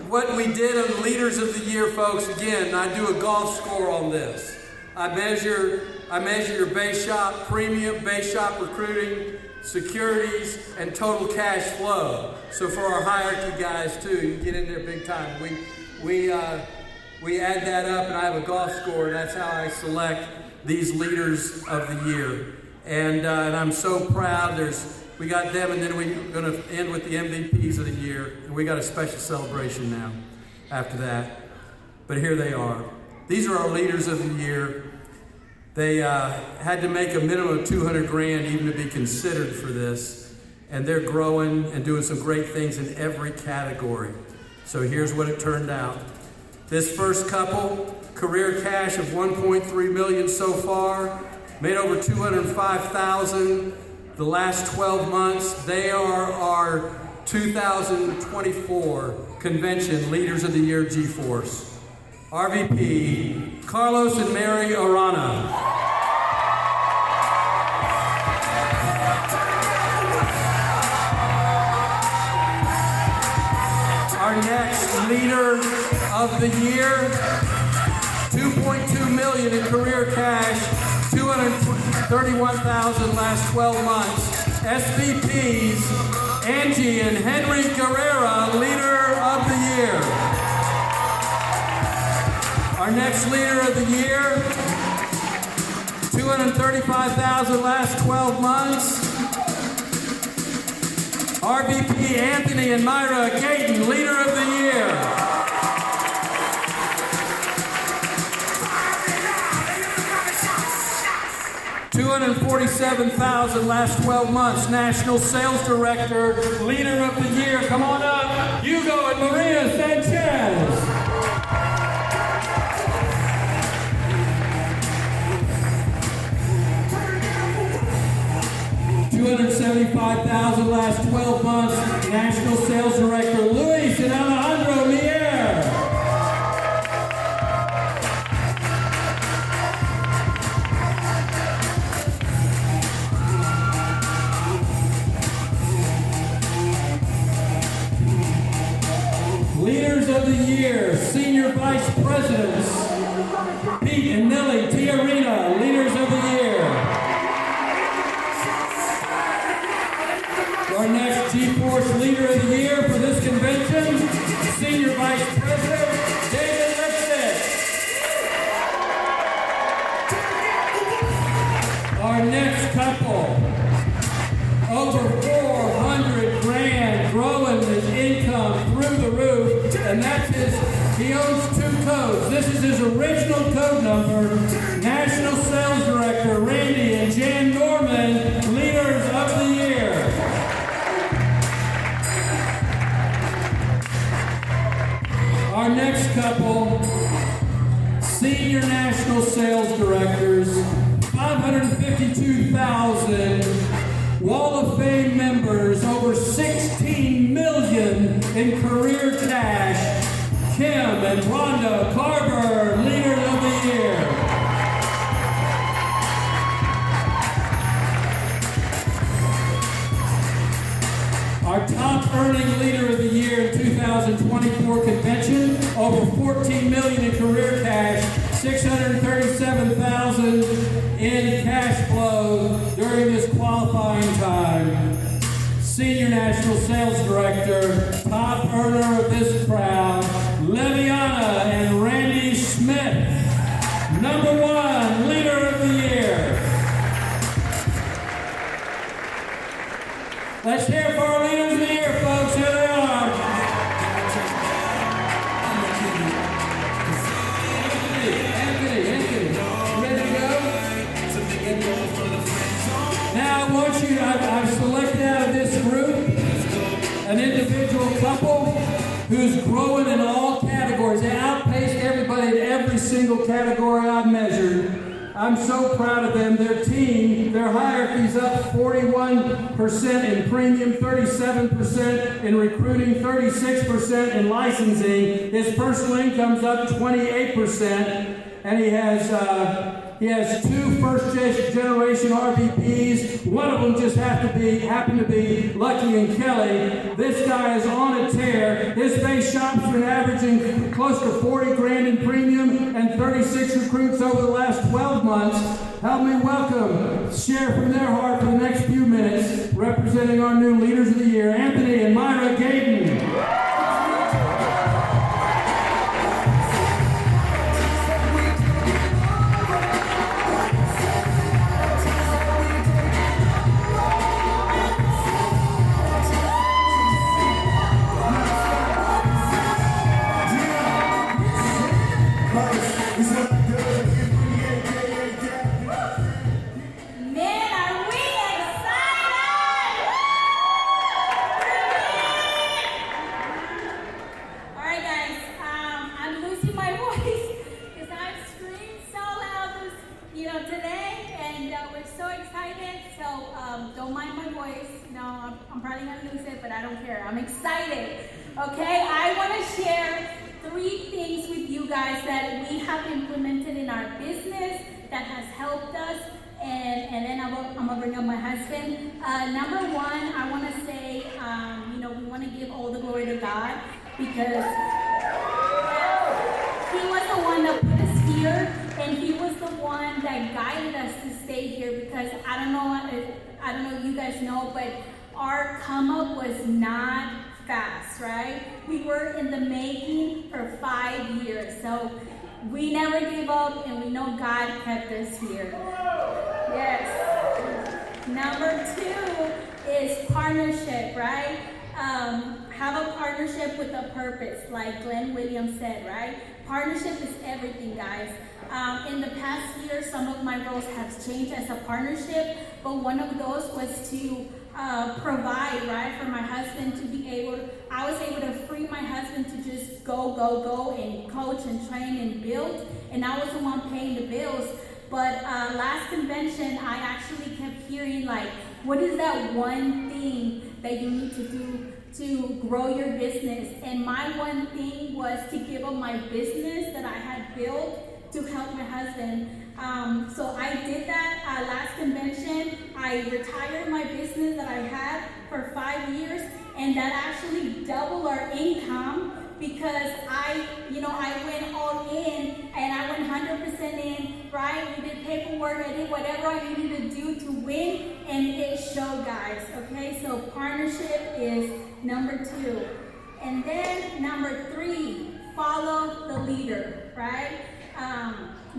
what we did on Leaders of the Year, folks. Again, I do a golf score on this. I measure your base shop premium, base shop recruiting, securities, and total cash flow. So for our hierarchy guys too, you get in there big time. We add that up, and I have a golf score, and that's how I select these Leaders of the Year. And I'm so proud. We got them, and then we're going to end with the MVPs of the year, and we got a special celebration now after that. But here they are. These are our Leaders of the Year. They had to make a minimum of $200,000 even to be considered for this, and they're growing and doing some great things in every category. So here's what it turned out. This first couple, career cash of $1.3 million so far, made over $205,000 the last 12 months. They are our 2024 convention Leaders of the Year G-Force. RVP, Carlos and Mary Arana. Our next Leader of the Year, $2.2 million in career cash, $231,000 last 12 months. SVPs, Angie and Henry Guerrera, Leader of the Year. Our next Leader of the Year, $235,000 last 12 months. RVP Anthony and Myra Gayton, Leader of the Year. $247,000 last 12 months. National Sales Director, Leader of the Year. Come on up, Hugo and Maria Sanchez. $275,000 last 12 months. National Sales Director Luis and Alejandro Mier. Leaders of the Year, Senior Vice Presidents Pete and Nellie Tiarina, Leaders of the Year. Our next G-Force Leader of the Year for this convention, Senior Vice President David Lipstick. Our next couple, over 400 grand, growing his income through the roof, and that's he owns 2 codes. This is his original code number. National Sales Director Randy and Jan Norman, Leaders of the Year. Our next couple, senior national sales directors, 552,000 Wall of Fame members, over 16 million in career cash. Kim and Rhonda Carver, Leaders of the Year. Our top earning Leader of the Year in 2024 convention, over 14 million in career cash, 637,000 in cash flow during this qualifying time. Senior National Sales Director, top earner of this crowd, Leviana and Randy Smith. Number 1, Leader of the Year. Let's hear it for our Leaders of the Year, folks. Here they are. Anthony, ready to go? Now I want you, I've selected out of this group an individual couple who's growing in all categories. They outpaced everybody in every single category I've measured. I'm so proud of them. Their team, their hierarchy's up 41% in premium, 37% in recruiting, 36% in licensing. His personal income's up 28%, and he has 2 first-generation RVPs. One of them just happened to be Lucky and Kelly. This guy is on a tear. His base shop's been averaging close to 40 grand in premium and 36 recruits over the last 12 months. Help me welcome, share from their heart for the next few minutes, representing our new Leaders of the Year, Anthony and Myra Gayton. Don't mind my voice. No, I'm probably going to lose it, but I don't care. I'm excited. Okay, I want to share 3 things with you guys that we have implemented in our business that has helped us, and then I'm going to bring up my husband. Number 1, I want to say, we want to give all the glory to God because He was the one that put us here, and He was the one that guided us to stay here because I don't know if you guys know, but our come up was not fast, right? We were in the making for 5 years. So we never gave up, and we know God kept us here. Yes. Number 2 is partnership, right? Have a partnership with a purpose, like Glenn Williams said, right? Partnership is everything, guys. In the past year, some of my roles have changed as a partnership, but one of those was to provide, right, for my husband to be I was able to free my husband to just go and coach and train and build, and I was the one paying the bills. But last convention, I actually kept hearing, like, what is that one thing that you need to do to grow your business? And my one thing was to give up my business that I had built to help my husband. So I did that last convention. I retired my business that I had for 5 years, and that actually doubled our income because I went all in, and I went 100% in, right? We did paperwork, I did whatever I needed to do to win, and it showed, guys, okay? So partnership is number 2. And then number 3, follow the leader, right?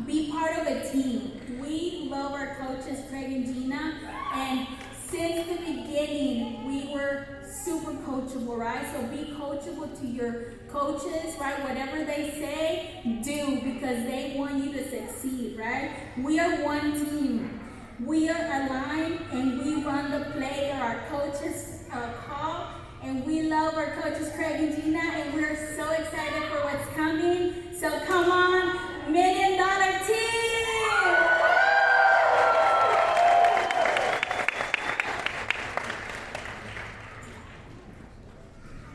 Be part of a team. We love our coaches, Craig and Gina, and since the beginning, we were super coachable, right? So be coachable to your coaches, right? Whatever they say, do, because they want you to succeed, right? We are one team. We are aligned, and we run the play that our coaches call, and we love our coaches, Craig and Gina, and we're so excited for what's coming. So come on, $1 million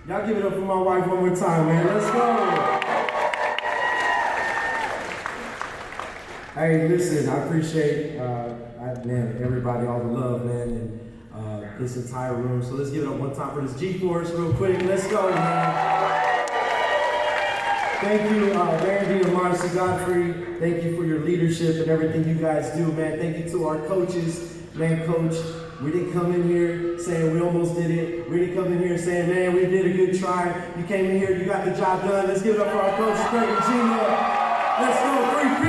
Y'all give it up for my wife one more time, man. Let's go. Hey, listen, I appreciate, man, everybody, all the love, man, and this entire room. So let's give it up one time for this G-Force real quick. Let's go, man. Thank you, Randy and Marcy Godfrey. Thank you for your leadership and everything you guys do, man. Thank you to our coaches. Man, Coach, we didn't come in here saying we almost did it. We didn't come in here saying, man, we did a good try. You came in here, you got the job done. Let's give it up for our coaches, Craig and Gina. Let's go, 3P.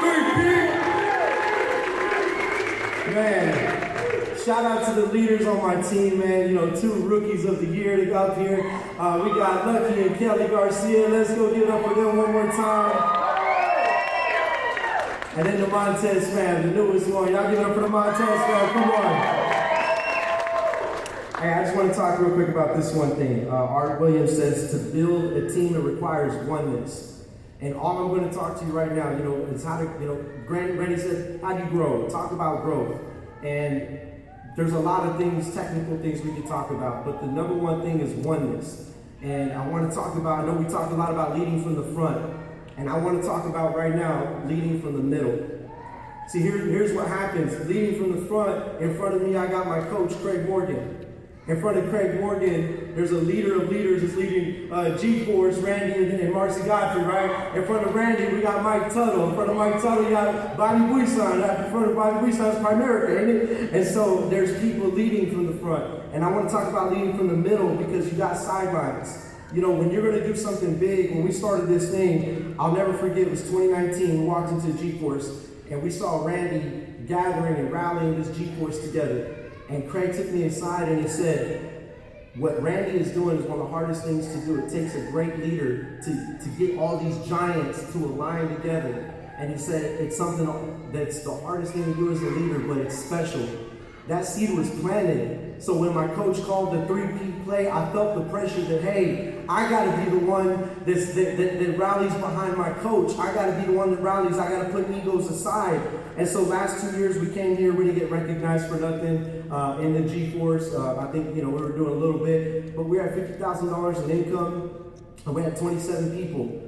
3P. Man, shout out to the leaders on my team, man. You know, 2 rookies of the year to go up here. We got Lucky and Kelly Garcia. Let's go give it up for them one more time. And then the Montez fam, the newest one. Y'all give it up for the Montez fam. Come on. Hey, I just want to talk real quick about this one thing. Art Williams says to build a team that requires oneness. And all I'm going to talk to you right now, you know, is how to, you know, Granny said, how do you grow? Talk about growth. And there's a lot of things, technical things we can talk about, but the number one thing is oneness. And I want to talk about, I know we talked a lot about leading from the front. And I want to talk about right now, leading from the middle. See, here's what happens. Leading from the front, in front of me, I got my coach, Craig Morgan. In front of Craig Morgan, there's a leader of leaders that's leading G-Force, Randy and Marcy Godfrey, right? In front of Randy, we got Mike Tuttle. In front of Mike Tuttle, you got Bobby Buisan. In front of Bobby Buisan is Primerica, ain't it? And so there's people leading from the front. And I want to talk about leading from the middle because you got sidelines. You know, when you're going to do something big, when we started this thing, I'll never forget, it was 2019, we walked into G-Force, and we saw Randy gathering and rallying this G-Force together. And Craig took me inside and he said, what Randy is doing is one of the hardest things to do. It takes a great leader to get all these giants to align together. And he said, it's something that's the hardest thing to do as a leader, but it's special. That seed was planted. So when my coach called the 3P play, I felt the pressure that, hey, I got to be the one that rallies behind my coach. I got to be the one that rallies. I got to put egos aside. And so last 2 years we came here, we didn't get recognized for nothing in the G-Force. I think, you know, we were doing a little bit, but we had $50,000 in income and we had 27 people.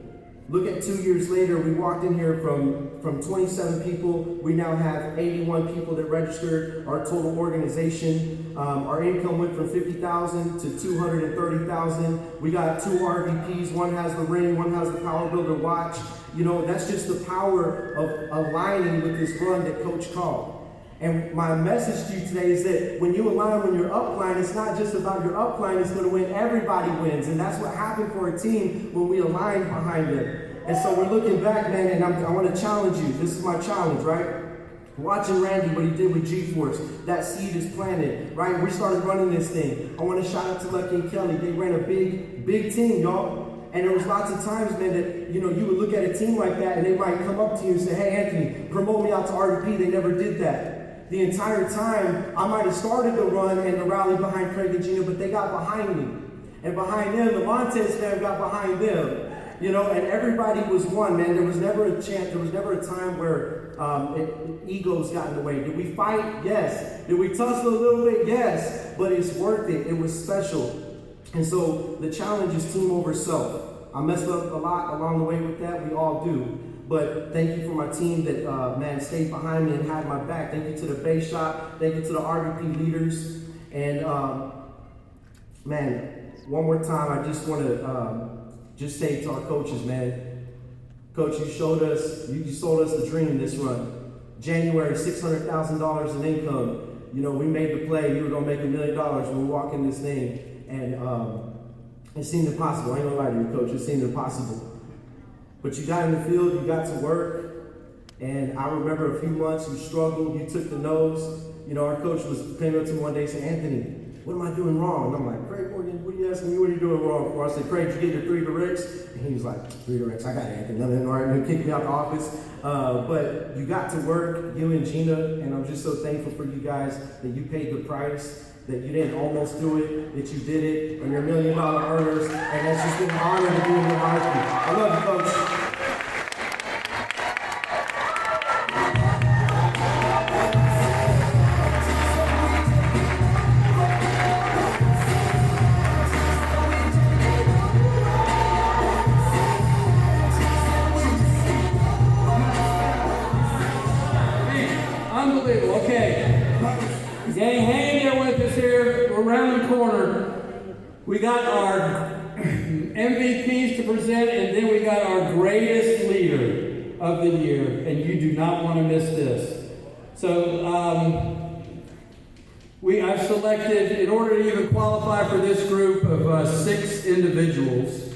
Look at 2 years later, we walked in here from 27 people. We now have 81 people that registered our total organization. Our income went from $50,000 to $230,000. We got 2 RVPs. One has the ring, one has the Power Builder watch. You know, that's just the power of aligning with this run that Coach called. And my message to you today is that when you align, when you're upline, it's not just about your upline, it's going to win. Everybody wins. And that's what happened for a team when we align behind them. And so we're looking back, man, and I want to challenge you. This is my challenge, right? Watching Randy, what he did with G-Force, that seed is planted, right? We started running this thing. I want to shout out to Lucky and Kelly. They ran a big team, y'all. And there was lots of times, man, that, you know, you would look at a team like that and they might come up to you and say, hey, Anthony, promote me out to RVP. They never did that. The entire time, I might have started the run and the rally behind Craig and Gina, but they got behind me. And behind them, the Montez fam got behind them. You know, and everybody was one, man. There was never a chance, there was never a time where egos got in the way. Did we fight? Yes. Did we tussle a little bit? Yes. But it's worth it. It was special. And so the challenge is team over self. I messed up a lot along the way with that. We all do. But thank you for my team that, man, stayed behind me and had my back. Thank you to the base shop. Thank you to the RVP leaders. And, man, one more time, I just want to just say to our coaches, man, Coach, you showed us, you sold us the dream this run. January, $600,000 in income. You know, we made the play. You were going to make $1 million when we walk in this thing. And it seemed impossible. I ain't going to lie to you, Coach. It seemed impossible. But you got in the field. You got to work. And I remember a few months you struggled. You took the nose. You know, our coach came up to me one day and said, Anthony, what am I doing wrong? And I'm like, Craig Morgan, what are you asking me? What are you doing wrong for? I said, Craig, did you get your 3 directs? And he was like, 3 directs? I got it, Anthony. Nothing, all right, you kicked me out the office. But you got to work, you and Gina, and I'm just so thankful for you guys that you paid the price, that you didn't almost do it, that you did it, and you're $1 million earners, and that's just been an honor to be in your life. I love you, Coach. We got our MVPs to present, and then we got our greatest leader of the year, and you do not want to miss this. So I've selected, in order to even qualify for this group of 6 individuals,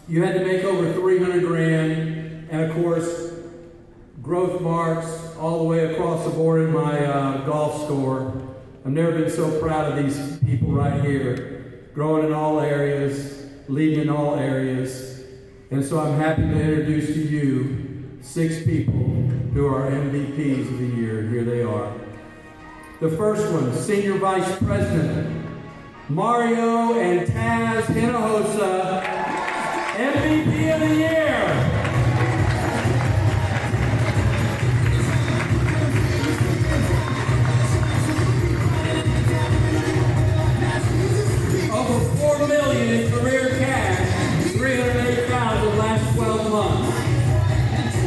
you had to make over 300 grand, and of course, growth marks all the way across the board in my golf score. I've never been so proud of these people right here, growing in all areas, leading in all areas. And so I'm happy to introduce to you 6 people who are MVPs of the year. Here they are. The first one, Senior Vice President, Mario and Taz Hinojosa, MVP of the year. Over $4 million in career cash, $308,000 last 12 months.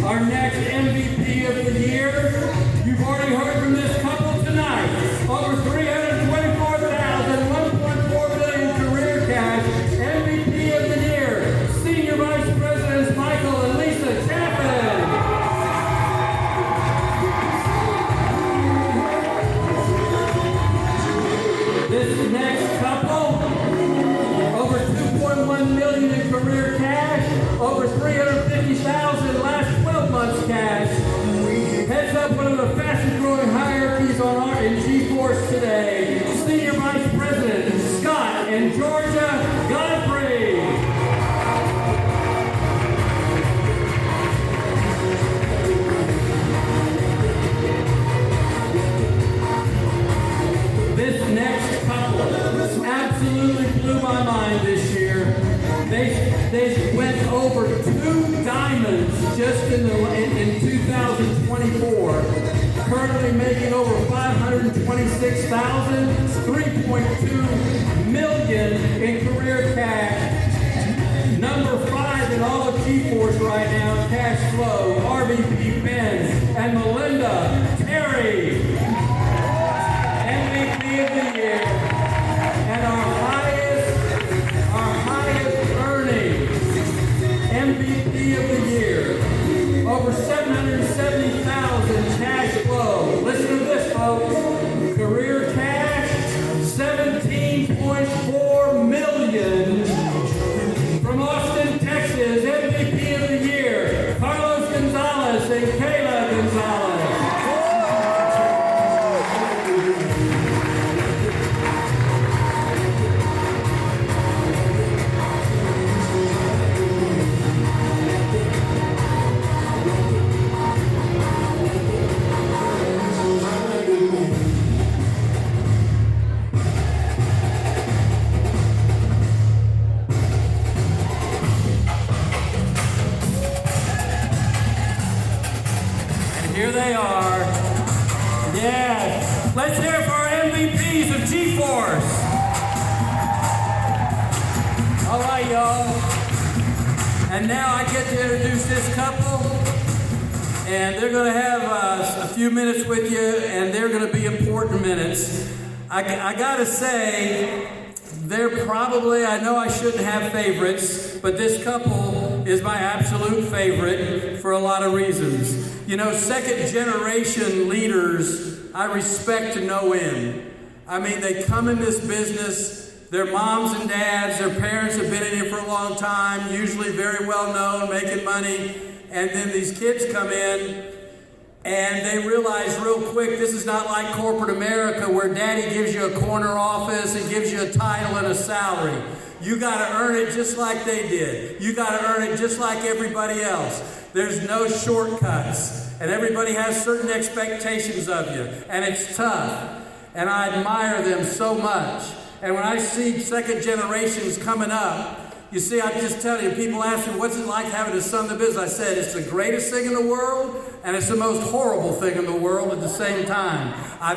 Our next MVP of the year, you've already heard from this couple tonight. Over $324,000, $1.4 million career cash, MVP of the year, Senior Vice Presidents Michael and Lisa Chavez. This next couple, over $2.1 million in career cash, over $350,000 last 12 months cash. Heads up one of the fastest growing hierarchies in G-Force today. Senior Vice President Scott and Georgia Godfrey. This next couple absolutely blew my mind this year. They went over 2 diamonds just in 2024. Currently making over $526,000, $3.2 million in career cash. Number 5 in all of G-Force right now in cash flow, RVP Ben and Melinda Terry. MVP of the year, and our highest earning MVP of the year, over $770,000 cash flow. Listen to this, folks. Career cash, $17.4 million from Austin, Texas. MVP of the year, Carlos Gonzalez and Kayla Gonzalez. Here they are. Yes. Let's hear it for our MVPs of G-Force. All right, y'all. And now I get to introduce this couple. And they're going to have a few minutes with you, and they're going to be important minutes. I got to say, they're probably, I know I shouldn't have favorites, but this couple is my absolute favorite for a lot of reasons. You know, second generation leaders, I respect to no end. I mean, they come in this business, their moms and dads, their parents have been in it for a long time, usually very well known, making money, and then these kids come in and they realize real quick, this is not like corporate America where daddy gives you a corner office and gives you a title and a salary. You got to earn it just like they did. You got to earn it just like everybody else. There's no shortcuts. And everybody has certain expectations of you. And it's tough. And I admire them so much. And when I see second generations coming up, you see, I'm just telling you, people ask me, what's it like having a son in the business? I said, it's the greatest thing in the world, and it's the most horrible thing in the world at the same time. I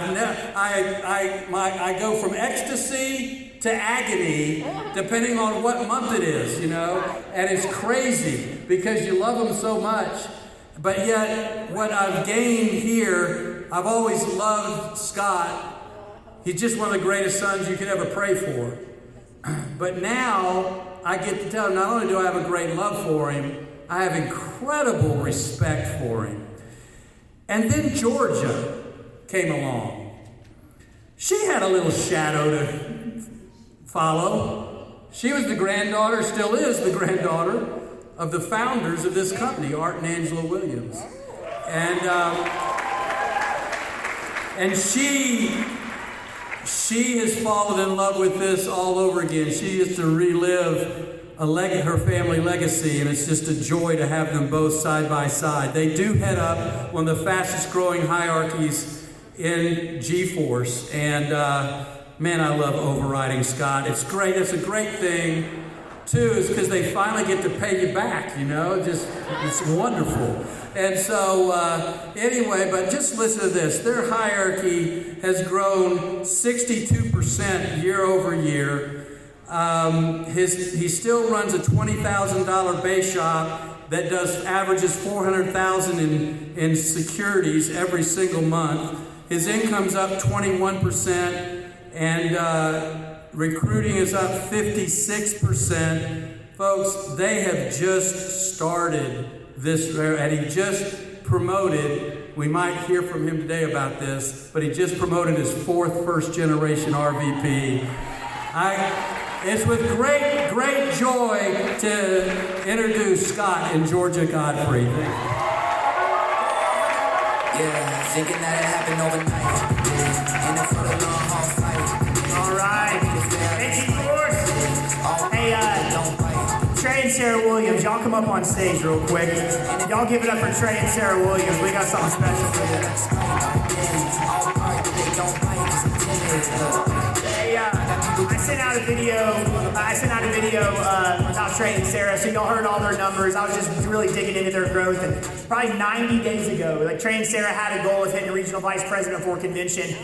go from ecstasy to agony, depending on what month it is, you know, and it's crazy because you love them so much. But yet, what I've gained here, I've always loved Scott. He's just one of the greatest sons you could ever pray for. But now I get to tell him, not only do I have a great love for him, I have incredible respect for him. And then Georgia came along. She had a little shadow to follow. She was the granddaughter, still is the granddaughter, of the founders of this company, Art and Angela Williams. And she has fallen in love with this all over again. She gets to relive her family legacy, and it's just a joy to have them both side by side. They do head up one of the fastest growing hierarchies in G-Force, and man, I love overriding Scott. It's great. It's a great thing, too, is because they finally get to pay you back, you know? It's wonderful. And so, anyway, but just listen to this. Their hierarchy has grown 62% year over year. He still runs a $20,000 base shop that averages $400,000 in securities every single month. His income's up 21%, and recruiting is up 56%. Folks, they have just started this, and he just promoted, we might hear from him today about this, but he just promoted his fourth first-generation RVP. It's with great, great joy to introduce Scott and Georgia Godfrey. Yeah, thinking that it happened overnight. In the front of the long haul fight. All right. Hey, G-Force. Hey, Trey and Sarah Williams, y'all come up on stage real quick. Y'all give it up for Trey and Sarah Williams. We got something special for you. Hey, I sent out a video about Trey and Sarah, so y'all heard all their numbers. I was just really digging into their growth, and probably 90 days ago, like Trey and Sarah had a goal of hitting a regional vice president for convention.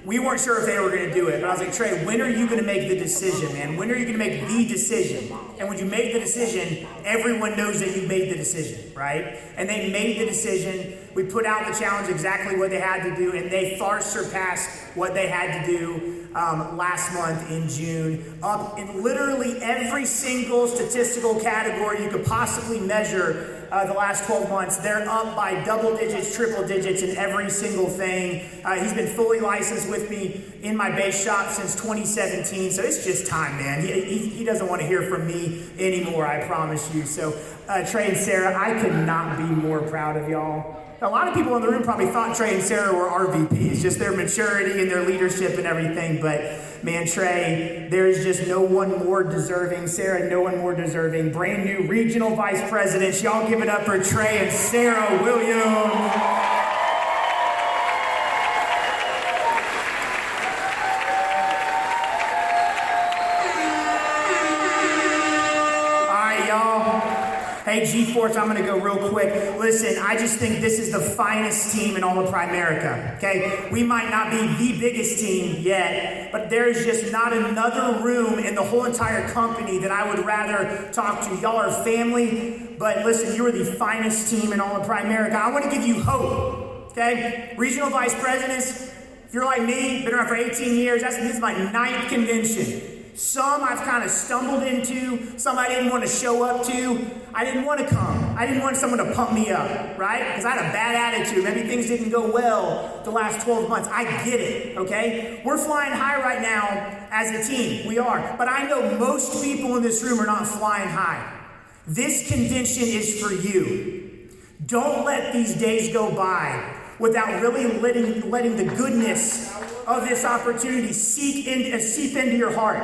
We weren't sure if they were going to do it, but I was like, Trey, when are you going to make the decision, man? When are you going to make the decision? And when you make the decision, everyone knows that you made the decision, right? And they made the decision. We put out the challenge, exactly what they had to do, and they far surpassed what they had to do last month in June. Up in literally every single statistical category you could possibly measure the last 12 months. They're up by double digits, triple digits in every single thing. He's been fully licensed with me in my base shop since 2017, so it's just time, man. He doesn't want to hear from me anymore, I promise you. So Trey and Sarah, I could not be more proud of y'all. A lot of people in the room probably thought Trey and Sarah were RVPs, just their maturity and their leadership and everything. But man, Trey, there is just no one more deserving. Sarah, no one more deserving. Brand new regional vice presidents. Y'all give it up for Trey and Sarah Williams. Hey, G-Force, I'm going to go real quick. Listen, I just think this is the finest team in all of Primerica, okay? We might not be the biggest team yet, but there's just not another room in the whole entire company that I would rather talk to. Y'all are family, but listen, you are the finest team in all of Primerica. I want to give you hope, okay? Regional vice presidents, if you're like me, been around for 18 years, this is my 9th convention. Some I've kind of stumbled into, some I didn't want to show up to. I didn't want to come. I didn't want someone to pump me up, right? Because I had a bad attitude. Maybe things didn't go well the last 12 months. I get it, okay? We're flying high right now as a team. We are. But I know most people in this room are not flying high. This convention is for you. Don't let these days go by without really letting the goodness of this opportunity seep into your heart.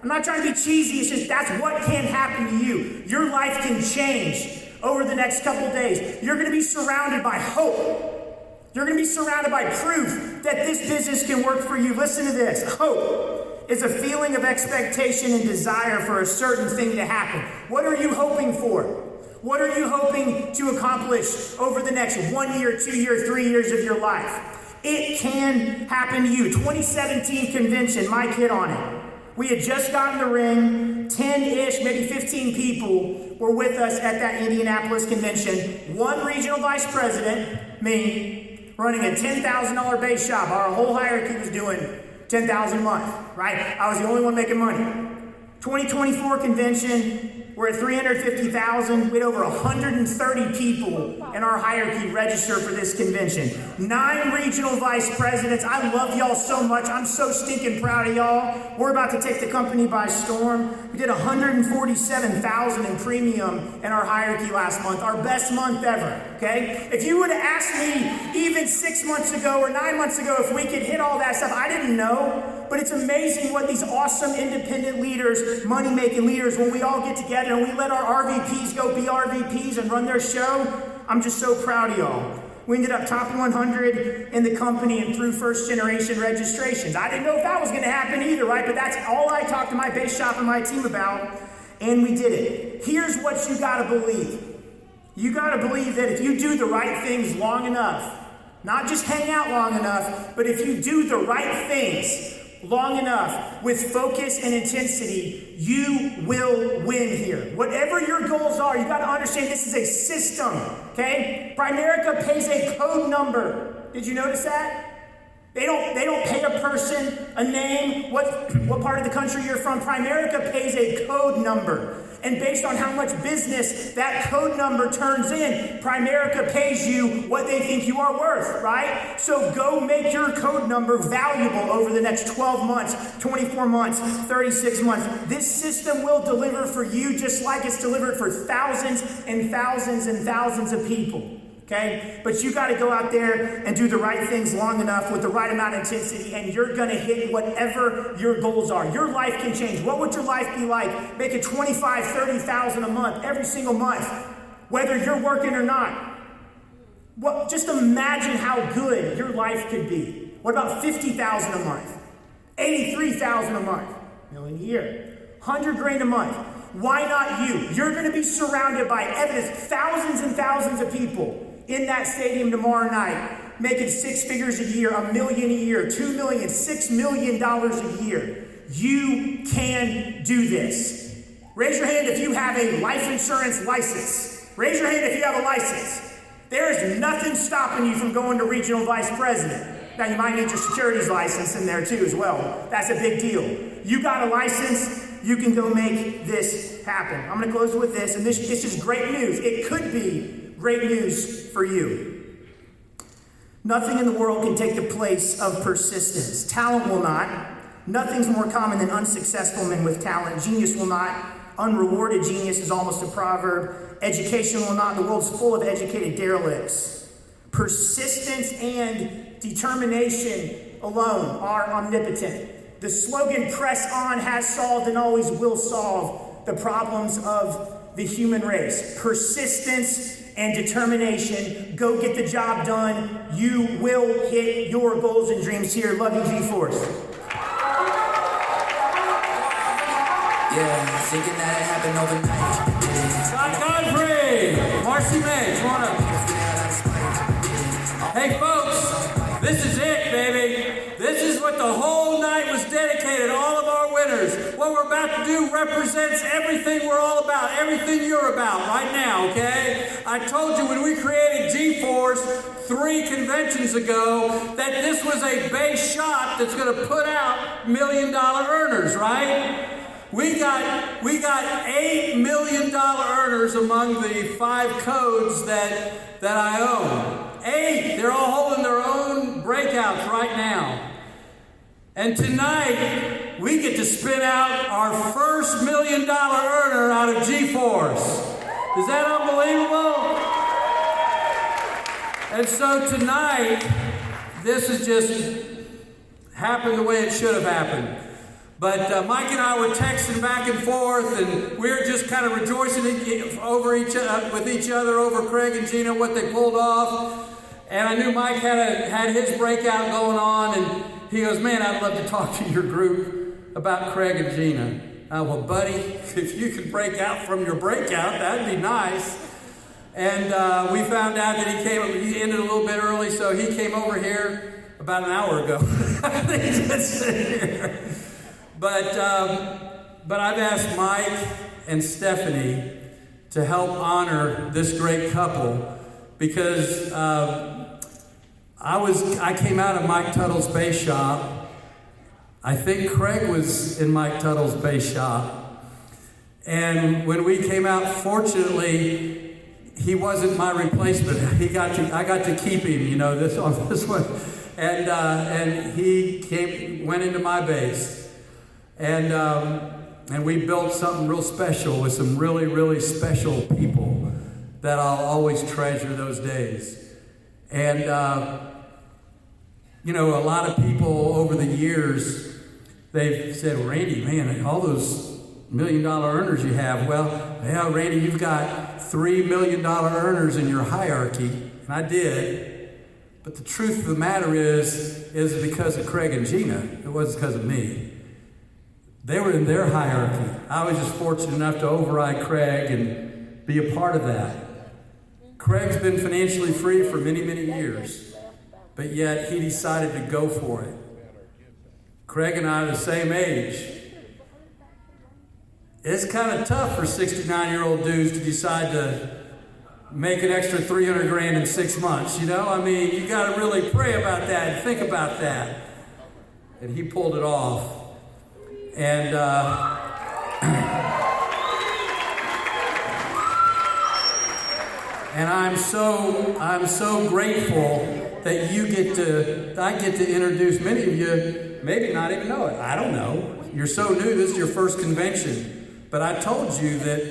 I'm not trying to be cheesy, it's just that's what can happen to you. Your life can change over the next couple days. You're going to be surrounded by hope. You're going to be surrounded by proof that this business can work for you. Listen to this. Hope is a feeling of expectation and desire for a certain thing to happen. What are you hoping for? What are you hoping to accomplish over the next 1 year, 2 year, 3 years of your life? It can happen to you. 2017 convention, my kid on it. We had just gotten the ring. 10-ish, maybe 15 people were with us at that Indianapolis convention. One regional vice president, me, running a $10,000 base shop. Our whole hierarchy was doing $10,000 a month, right? I was the only one making money. 2024 convention, we're at 350,000. We had over 130 people in our hierarchy register for this convention. 9 regional vice presidents. I love y'all so much. I'm so stinking proud of y'all. We're about to take the company by storm. We did 147,000 in premium in our hierarchy last month, our best month ever, okay? If you would have asked me even 6 months ago or 9 months ago if we could hit all that stuff, I didn't know. But it's amazing what these awesome independent leaders, money-making leaders, when we all get together and we let our RVPs go be RVPs and run their show, I'm just so proud of y'all. We ended up top 100 in the company and through first-generation registrations. I didn't know if that was going to happen either, right? But that's all I talked to my base shop and my team about, and we did it. Here's what you got to believe. You got to believe that if you do the right things long enough, not just hang out long enough, but if you do the right things long enough with focus and intensity, you will win here. Whatever your goals are, you got to understand this is a system, okay? Primerica pays a code number. Did you notice that? They don't pay a person a name, what part of the country you're from. Primerica pays a code number. And based on how much business that code number turns in, Primerica pays you what they think you are worth, right? So go make your code number valuable over the next 12 months, 24 months, 36 months. This system will deliver for you just like it's delivered for thousands and thousands and thousands of people. Okay? But you got to go out there and do the right things long enough with the right amount of intensity, and you're going to hit whatever your goals are. Your life can change. What would your life be like? Making $25,000, $30,000 a month, every single month, whether you're working or not. Just imagine how good your life could be. What about $50,000 a month? $83,000 a month? $1 million a year. $100,000 a month. Why not you? You're going to be surrounded by evidence, thousands and thousands of people in that stadium tomorrow night, making 6 figures a year, $1 million a year, $2 million, $6 million a year. You can do this. Raise your hand if you have a life insurance license. Raise your hand if you have a license. There is nothing stopping you from going to regional vice president. Now, you might need your securities license in there too as well. That's a big deal. You got a license, you can go make this happen. I'm going to close with this, and this is great news. It could be great news for you. Nothing in the world can take the place of persistence. Talent will not. Nothing's more common than unsuccessful men with talent. Genius will not. Unrewarded genius is almost a proverb. Education will not. The world's full of educated derelicts. Persistence and determination alone are omnipotent. The slogan, press on, has solved and always will solve the problems of the human race. Persistence and determination. Go get the job done. You will hit your goals and dreams here. Love you, G-Force. Yeah, thinking that it happened overnight. Scott Godfrey, Marcy May, come on up. Hey folks, this is it, baby. This is what the whole night was dedicated, all of our winners. What we're about to do represents everything we're all about, everything you're about right now, okay? I told you when we created G-Force 3 conventions ago that this was a base shot that's going to put out $1 million earners, right? We got $8 million earners among the 5 codes that I own. 8. They're all holding their own breakouts right now. And tonight, we get to spin out our first $1 million earner out of G-Force. Is that unbelievable? And so tonight, this has just happened the way it should have happened. But Mike and I were texting back and forth, and we were just kind of rejoicing with each other over Craig and Gina, what they pulled off. And I knew Mike had his breakout going on, and he goes, man, I'd love to talk to your group about Craig and Gina. Well, buddy, if you could break out from your breakout, that'd be nice. And we found out that he ended a little bit early, so he came over here about an hour ago. He's just sitting here. But I've asked Mike and Stephanie to help honor this great couple because I came out of Mike Tuttle's base shop I think Craig was in Mike Tuttle's bass shop. And when we came out, fortunately, he wasn't my replacement. I got to keep him, you know, this one. And he went into my bass. And we built something real special with some really, really special people that I'll always treasure those days. And, you know, a lot of people over the years, they've said, Randy, man, all those $1 million earners you have. Well, yeah, Randy, you've got $3 million earners in your hierarchy. And I did. But the truth of the matter is because of Craig and Gina. It wasn't because of me. They were in their hierarchy. I was just fortunate enough to override Craig and be a part of that. Craig's been financially free for many, many years, but yet he decided to go for it. Craig and I are the same age. It's kind of tough for 69-year-old dudes to decide to make an extra $300,000 in 6 months, you know? I mean, you got to really pray about that and think about that. And he pulled it off. And and I'm so grateful that I get to introduce many of you, maybe not even know it. I don't know. You're so new, this is your first convention. But I told you that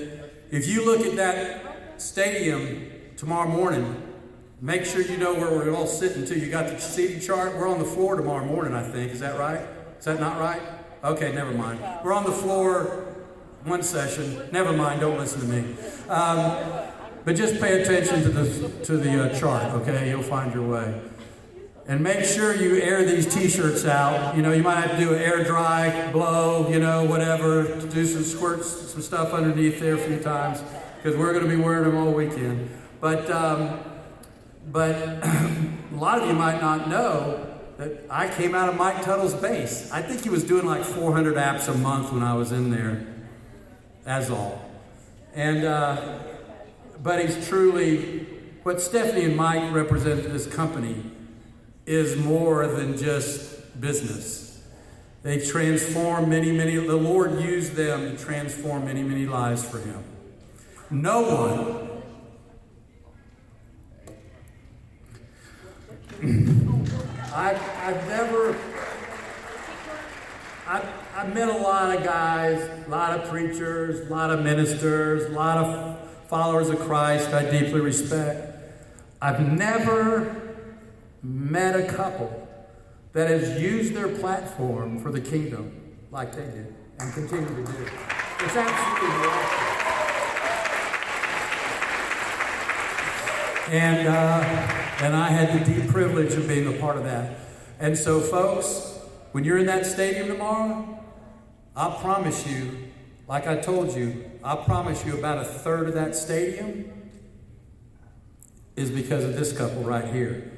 if you look at that stadium tomorrow morning, make sure you know where we're all sitting too. You got the seating chart? We're on the floor tomorrow morning, I think. Is that right? Is that not right? Okay, never mind. We're on the floor one session. Never mind, don't listen to me. But just pay attention to the chart, okay? You'll find your way. And make sure you air these t-shirts out. You know, you might have to do an air dry, blow, you know, whatever. Do some squirts, some stuff underneath there a few times, because we're going to be wearing them all weekend. But a lot of you might not know that I came out of Mike Tuttle's bass. I think he was doing like 400 apps a month when I was in there. That's all. And but he's truly, what Stephanie and Mike represent in this company is more than just business. They transform many, the Lord used them to transform many, many lives for him. No one I've met a lot of guys, a lot of preachers, a lot of ministers, a lot of followers of Christ I deeply respect. I've never met a couple that has used their platform for the kingdom like they did and continue to do. It's absolutely awesome. And I had the deep privilege of being a part of that. And so, folks, when you're in that stadium tomorrow, I promise you, like I told you, I promise you about a third of that stadium is because of this couple right here.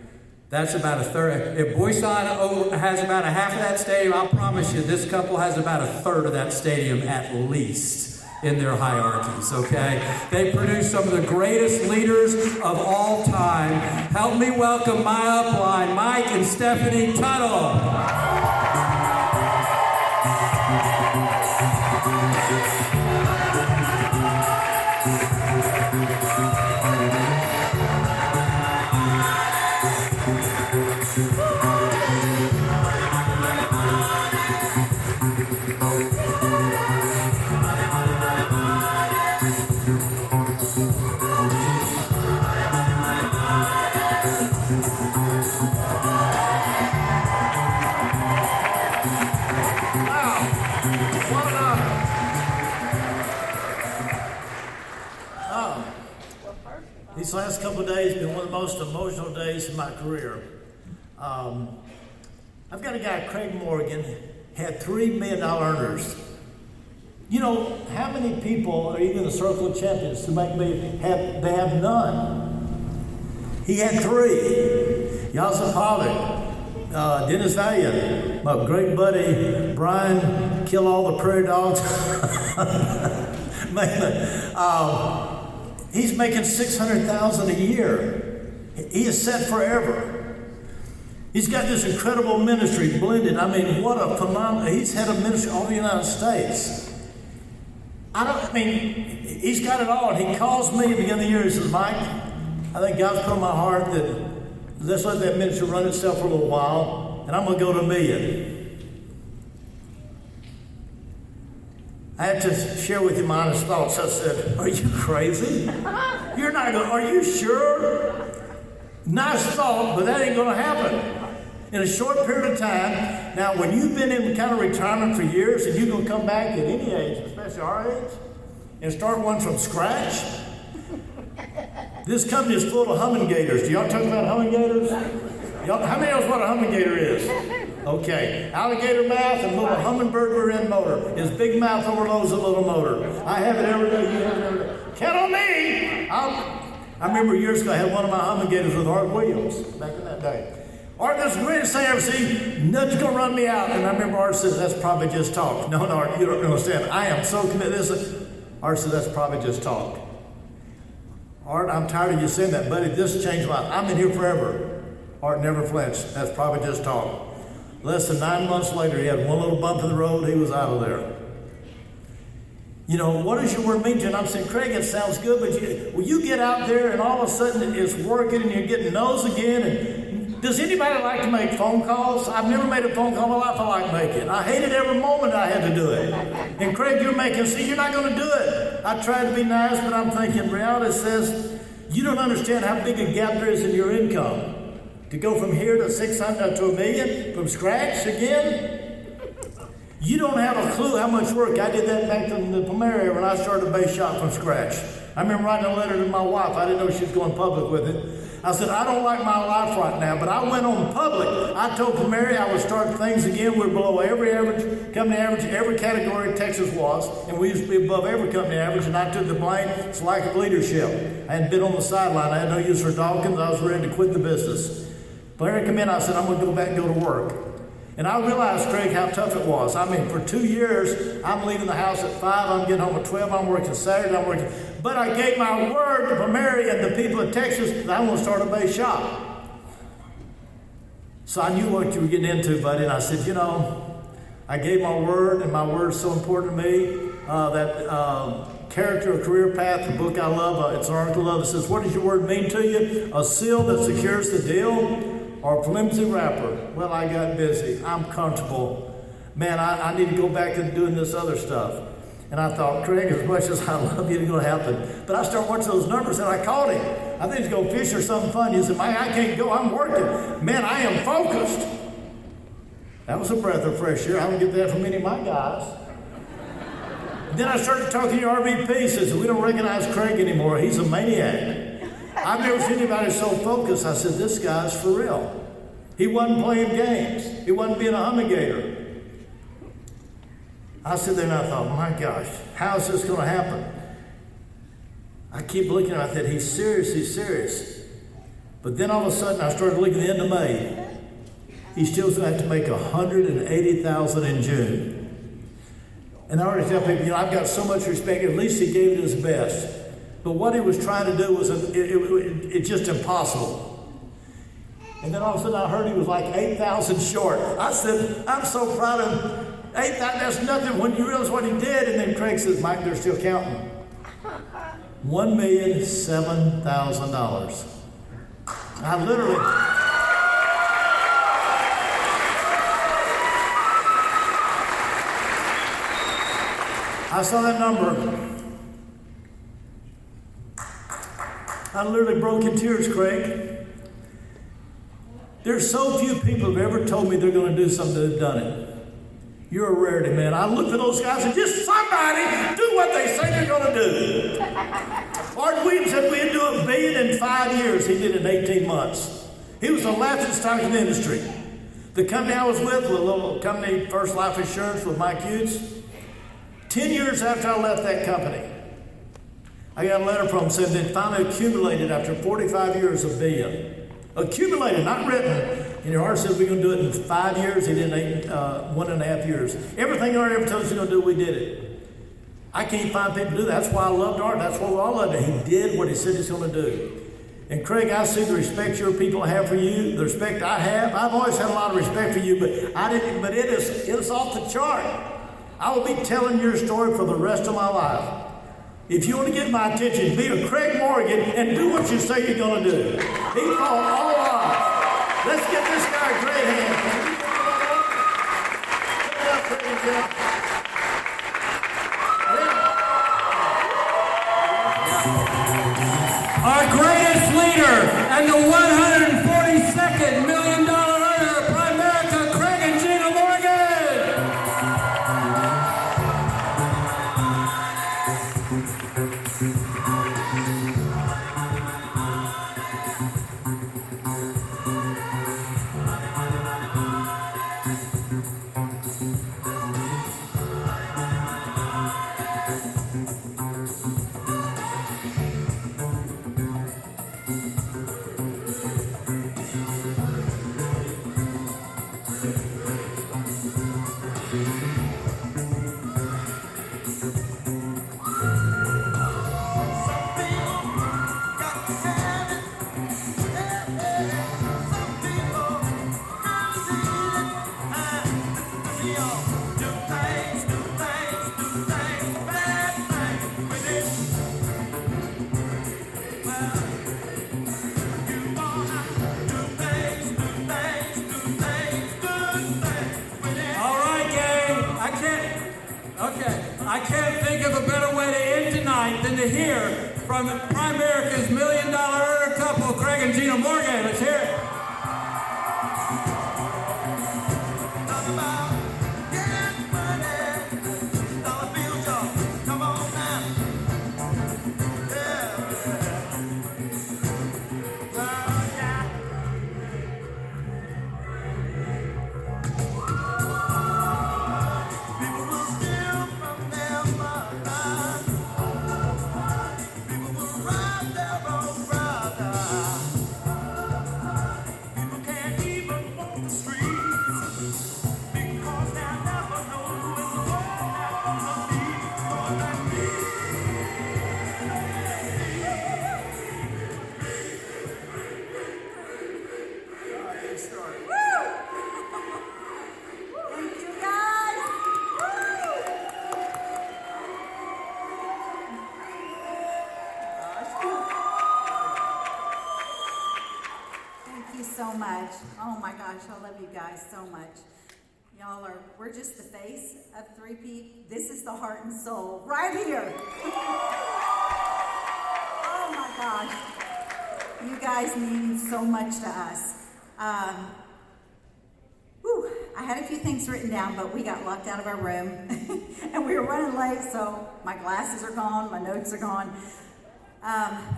That's about a third. If Boyside has about a half of that stadium, I promise you this couple has about a third of that stadium at least in their hierarchies, okay? They produce some of the greatest leaders of all time. Help me welcome my upline, Mike and Stephanie Tuttle. These last couple of days have been one of the most emotional days in my career. I've got a guy, Craig Morgan, had $3 million earners. You know, how many people are even in the circle of champions who they have none? He had 3. Yasa Pollard, Dennis Valiant, my great buddy, Brian, kill all the prairie dogs. He's making $600,000 a year. He is set forever. He's got this incredible ministry blended. I mean, what a phenomenal, he's had a ministry all over the United States. He's got it all. And he calls me at the beginning of the year. He says, Mike, I think God's put on my heart that let's let that ministry run itself for a little while, and I'm going to go to $1 million. I had to share with you my honest thoughts. I said, are you crazy? You're not going to, are you sure? Nice thought, but that ain't going to happen. In a short period of time, now when you've been in kind of retirement for years and you're going to come back at any age, especially our age, and start one from scratch, this company is full of humming gators. Do y'all talk about humming gators? How many knows what a humming gator is? Okay, alligator mouth and little hummingbird rear end motor. His big mouth overloads a little motor. I have it every day, you have it every day. Count on me! I remember years ago I had one of my humming gators with Art Williams, back in that day. Art, that's the greatest thing I ever seen. Nothing's gonna run me out. And I remember Art said, that's probably just talk. No, Art, you don't understand. I am so committed. Art said, that's probably just talk. Art, I'm tired of you saying that, buddy. This changed my life. I've been here forever. Art never flinched. That's probably just talk. Less than 9 months later, he had one little bump in the road. He was out of there. You know, what does your word mean to you? And I'm saying, Craig, it sounds good, but you get out there and all of a sudden it's working and you're getting no's again. And does anybody like to make phone calls? I've never made a phone call in my life I like making. I hated every moment I had to do it. And Craig, you're not going to do it. I tried to be nice, but I'm thinking reality says you don't understand how big a gap there is in your income. To go from here to 600 to $1 million from scratch again? You don't have a clue how much work. I did that back in the Primerica when I started a base shop from scratch. I remember writing a letter to my wife. I didn't know she was going public with it. I said, I don't like my life right now, but I went on public. I told Primerica I would start things again. We're below every average, company average, every category Texas was, and we used to be above every company average, and I took the blame. It's lack of leadership. I had been on the sideline. I had no use for Dawkins. I was ready to quit the business. Primerica came in, I said, I'm going to go back and go to work. And I realized, Craig, how tough it was. I mean, for 2 years, I'm leaving the house at 5, I'm getting home at 12, I'm working Saturday, I'm working. But I gave my word to Primerica and the people of Texas that I'm going to start a base shop. So I knew what you were getting into, buddy, and I said, you know, I gave my word, and my word's so important to me. Character, a career path, the book I love, it's an article I love that says, what does your word mean to you? A seal that secures the deal? Or a flimsy wrapper? Well, I got busy. I'm comfortable. Man, I need to go back to doing this other stuff. And I thought, Craig, as much as I love you, it's going to happen. But I started watching those numbers, and I called him. I think he's going to fish or something fun. He said, man, I can't go. I'm working. Man, I am focused. That was a breath of fresh air. I don't get that from any of my guys. Then I started talking to RVP. He says, we don't recognize Craig anymore. He's a maniac. I've never seen anybody so focused. I said, this guy's for real. He wasn't playing games. He wasn't being a hummigator. I stood there and I thought, my gosh, how is this going to happen? I keep looking at it, he's serious, he's serious. But then all of a sudden I started looking at the end of May. He still going to have to make $180,000 in June. And I already tell people, you know, I've got so much respect. At least he gave it his best. But what he was trying to do was it's just impossible. And then all of a sudden I heard he was like 8,000 short. I said, I'm so proud of him. 8,000, that's nothing when you realize what he did. And then Craig says, Mike, they're still counting. $1,007,000. I literally... I saw that number. I literally broke in tears, Craig. There's so few people who've ever told me they're going to do something that have done it. You're a rarity, man. I looked at those guys and just somebody do what they say they're going to do. Art Williams said we'd do $1 billion in 5 years. He did it in 18 months. He was the laughing stock in the industry. The company I was with, a little company, First Life Insurance with Mike Hughes, 10 years after I left that company, I got a letter from him saying they'd finally accumulated after 45 years $1 billion. Accumulated, not written. And Art said we're going to do it in 5 years. He did it in 1.5 years. Everything Art ever told us he's going to do, we did it. I can't find people to do that. That's why I loved Art. That's why we all loved it. He did what he said he's going to do. And Craig, I see the respect your people have for you, the respect I have. I've always had a lot of respect for you, but it is off the chart. I will be telling your story for the rest of my life. If you want to get my attention, be a Craig Morgan and do what you say you're going to do. He fought all odds. Let's get this guy a great hand. Our greatest leader and the 142nd $1 million earner of Primerica, Craig and Gina Morgan. I can't think of a better way to end tonight than to hear from Primerica's $1 million earner couple, Craig and Gina Morgan. Let's hear it. So much. Oh my gosh, I love you guys so much. We're just the face of 3P. This is the heart and soul right here. Oh my gosh. You guys mean so much to us. I had a few things written down, but we got locked out of our room and we were running late, so my glasses are gone, my notes are gone.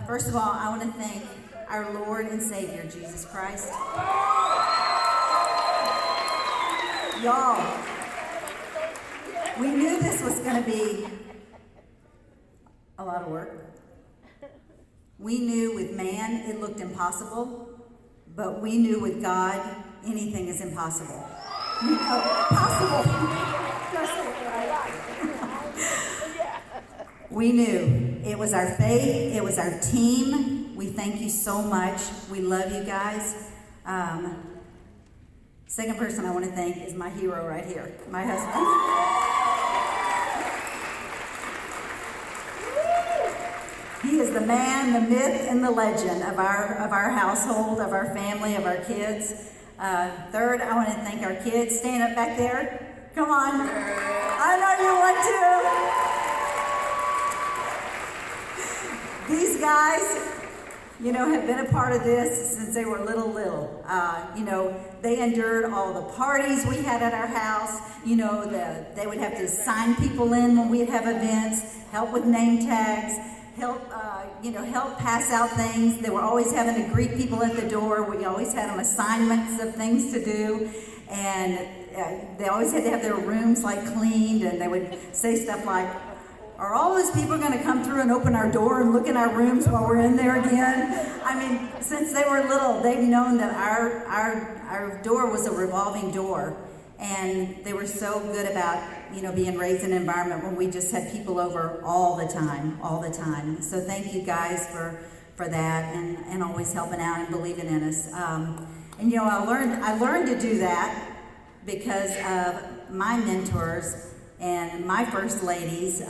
First of all, I want to thank our Lord and Savior, Jesus Christ. Y'all, we knew this was going to be a lot of work. We knew with man it looked impossible, but we knew with God anything is impossible. Possible. We knew it was our faith, it was our team. We thank you so much. We love you guys. Second person I want to thank is my hero right here, my husband. He is the man, the myth, and the legend of our household, of our family, of our kids. Third, I want to thank our kids. Stand up back there. Come on. I know you want to. These guys, have been a part of this since they were little. They endured all the parties we had at our house. They would have to sign people in when we'd have events, help with name tags, help pass out things. They were always having to greet people at the door. We always had them assignments of things to do. And they always had to have their rooms cleaned, and they would say stuff like, are all those people going to come through and open our door and look in our rooms while we're in there again? I mean, since they were little, they've known that our door was a revolving door. And they were so good about, being raised in an environment where we just had people over all the time. So thank you guys for for that and always helping out and believing in us. And you know, I learned to do that because of my mentors and my first ladies,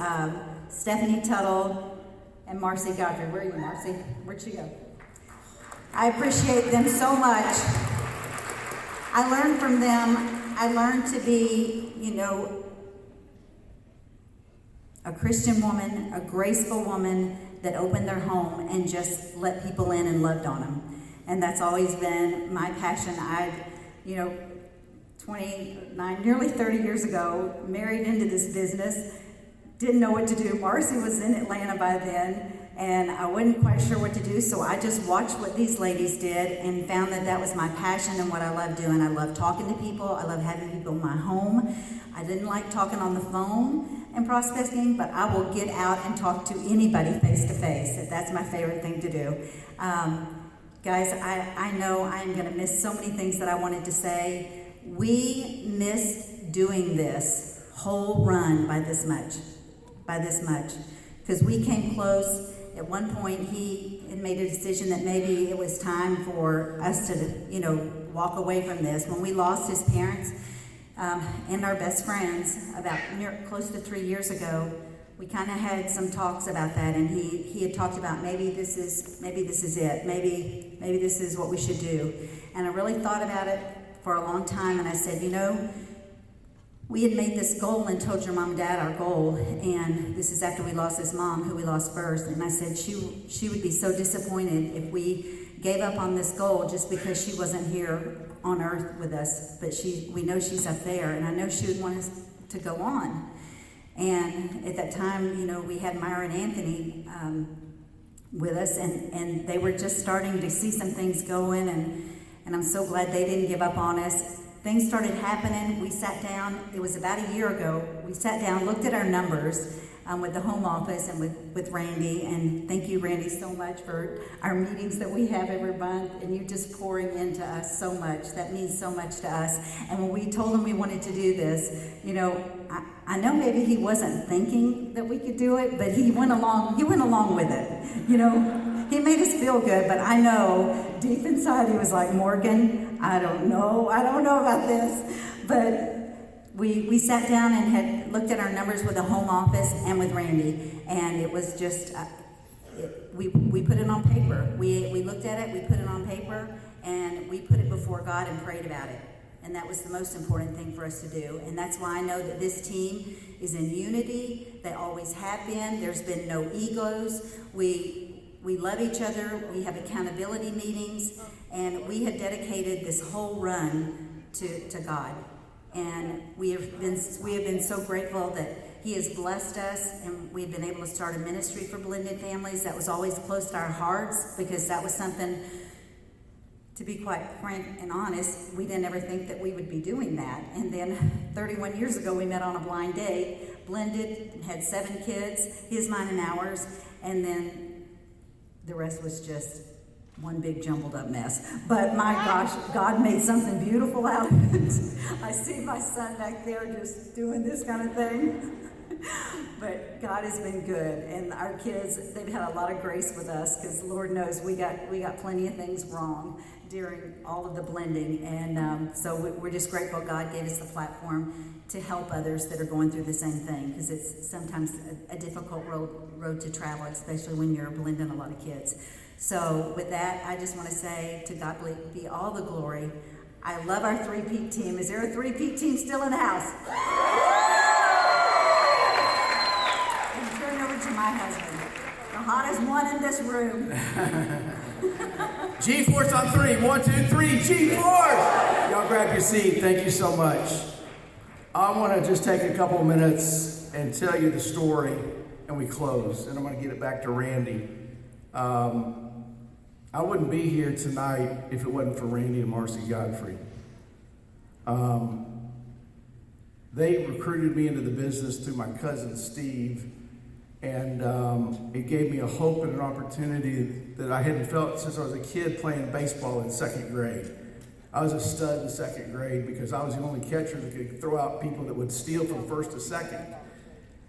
Stephanie Tuttle and Marcy Godfrey. Where are you, Marcy? Where'd she go? I appreciate them so much. I learned from them. I learned to be, you know, a Christian woman, a graceful woman that opened their home and just let people in and loved on them. And that's always been my passion. You know, 29, nearly 30 years ago, married into this business, didn't know what to do. Marcy was in Atlanta by then, and I wasn't quite sure what to do, so I just watched what these ladies did and found that that was my passion and what I love doing. I love talking to people. I love having people in my home. I didn't like talking on the phone and prospecting, but I will get out and talk to anybody face to face. That's my favorite thing to do. Guys, I know I'm going to miss so many things that I wanted to say. We missed doing this whole run by this much, because we came close. At one point, he had made a decision that maybe it was time for us to, you know, walk away from this. When we lost his parents and our best friends about close to 3 years ago, we kind of had some talks about that, and he had talked about maybe this is it, maybe this is what we should do. And I really thought about it for a long time, and I said, you know, we had made this goal and told your mom and dad our goal, and this is after we lost his mom, who we lost first, and I said she would be so disappointed if we gave up on this goal just because she wasn't here on earth with us, but we know she's up there, and I know she would want us to go on. And at that time, you know, we had Myra and Anthony with us, and they were just starting to see some things going, and I'm so glad they didn't give up on us. Things started happening. We sat down. It was about a year ago. We sat down, looked at our numbers with the home office and with Randy. And thank you, Randy, so much for our meetings that we have every month. And you just pouring into us so much. That means so much to us. And when we told him we wanted to do this, you know, I know maybe he wasn't thinking that we could do it, but he went along with it. You know, he made us feel good, but I know deep inside he was like, Morgan, I don't know about this. But we sat down and had looked at our numbers with the home office and with Randy, and it was just, we put it on paper. We looked at it, we put it on paper, and we put it before God and prayed about it. And that was the most important thing for us to do. And that's why I know that this team is in unity. They always have been. There's been no egos. We love each other. We have accountability meetings. And we have dedicated this whole run to God. And we have been so grateful that He has blessed us, and we've been able to start a ministry for blended families. That was always close to our hearts, because that was something, to be quite frank and honest, we didn't ever think that we would be doing that. And then 31 years ago, we met on a blind date, blended, and had 7 kids, his, mine, and ours. And then the rest was just one big jumbled up mess. But my gosh, God made something beautiful out of it. I see my son back there just doing this kind of thing. But God has been good, and our kids, they've had a lot of grace with us, because Lord knows we got plenty of things wrong during all of the blending, and so we're just grateful God gave us the platform to help others that are going through the same thing, because it's sometimes a difficult road to travel, especially when you're blending a lot of kids. So with that, I just want to say, to God be all the glory. I love our three-peat team. Is there a three-peat team still in the house? And turn over to my husband, the hottest one in this room. G-Force on 3. 1, 2, 3. G-Force! Y'all grab your seat. Thank you so much. I want to just take a couple of minutes and tell you the story, and we close. And I'm going to get it back to Randy. I wouldn't be here tonight if it wasn't for Randy and Marcy Godfrey. They recruited me into the business through my cousin Steve, and it gave me a hope and an opportunity that I hadn't felt since I was a kid playing baseball in 2nd grade. I was a stud in 2nd grade because I was the only catcher that could throw out people that would steal from 1st to 2nd.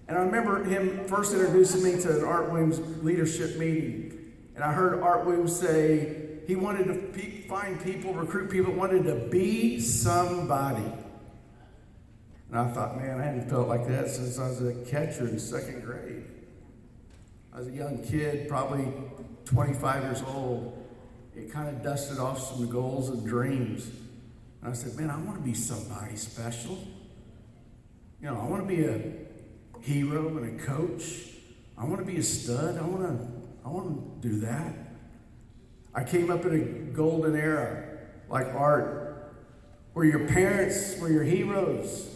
And I remember him first introducing me to an Art Williams leadership meeting. And I heard Art Williams say he wanted to find people, recruit people, wanted to be somebody. And I thought, man, I hadn't felt like that since I was a catcher in second grade. I was a young kid, probably 25 years old. It kind of dusted off some goals and dreams. And I said, man, I want to be somebody special. You know, I want to be a hero and a coach. I want to be a stud. I want to do that. I came up in a golden era, like Art, where your parents were your heroes.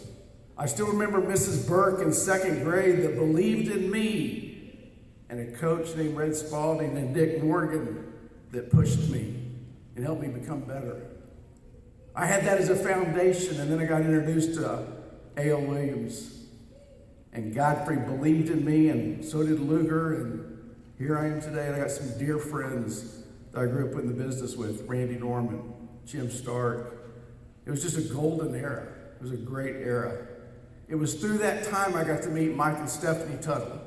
I still remember Mrs. Burke in second grade that believed in me, and a coach named Red Spalding and Dick Morgan that pushed me and helped me become better. I had that as a foundation, and then I got introduced to A.L. Williams. And Godfrey believed in me, and so did Luger, and here I am today, and I got some dear friends that I grew up in the business with, Randy Norman, Jim Stark. It was just a golden era. It was a great era. It was through that time I got to meet Mike and Stephanie Tuttle.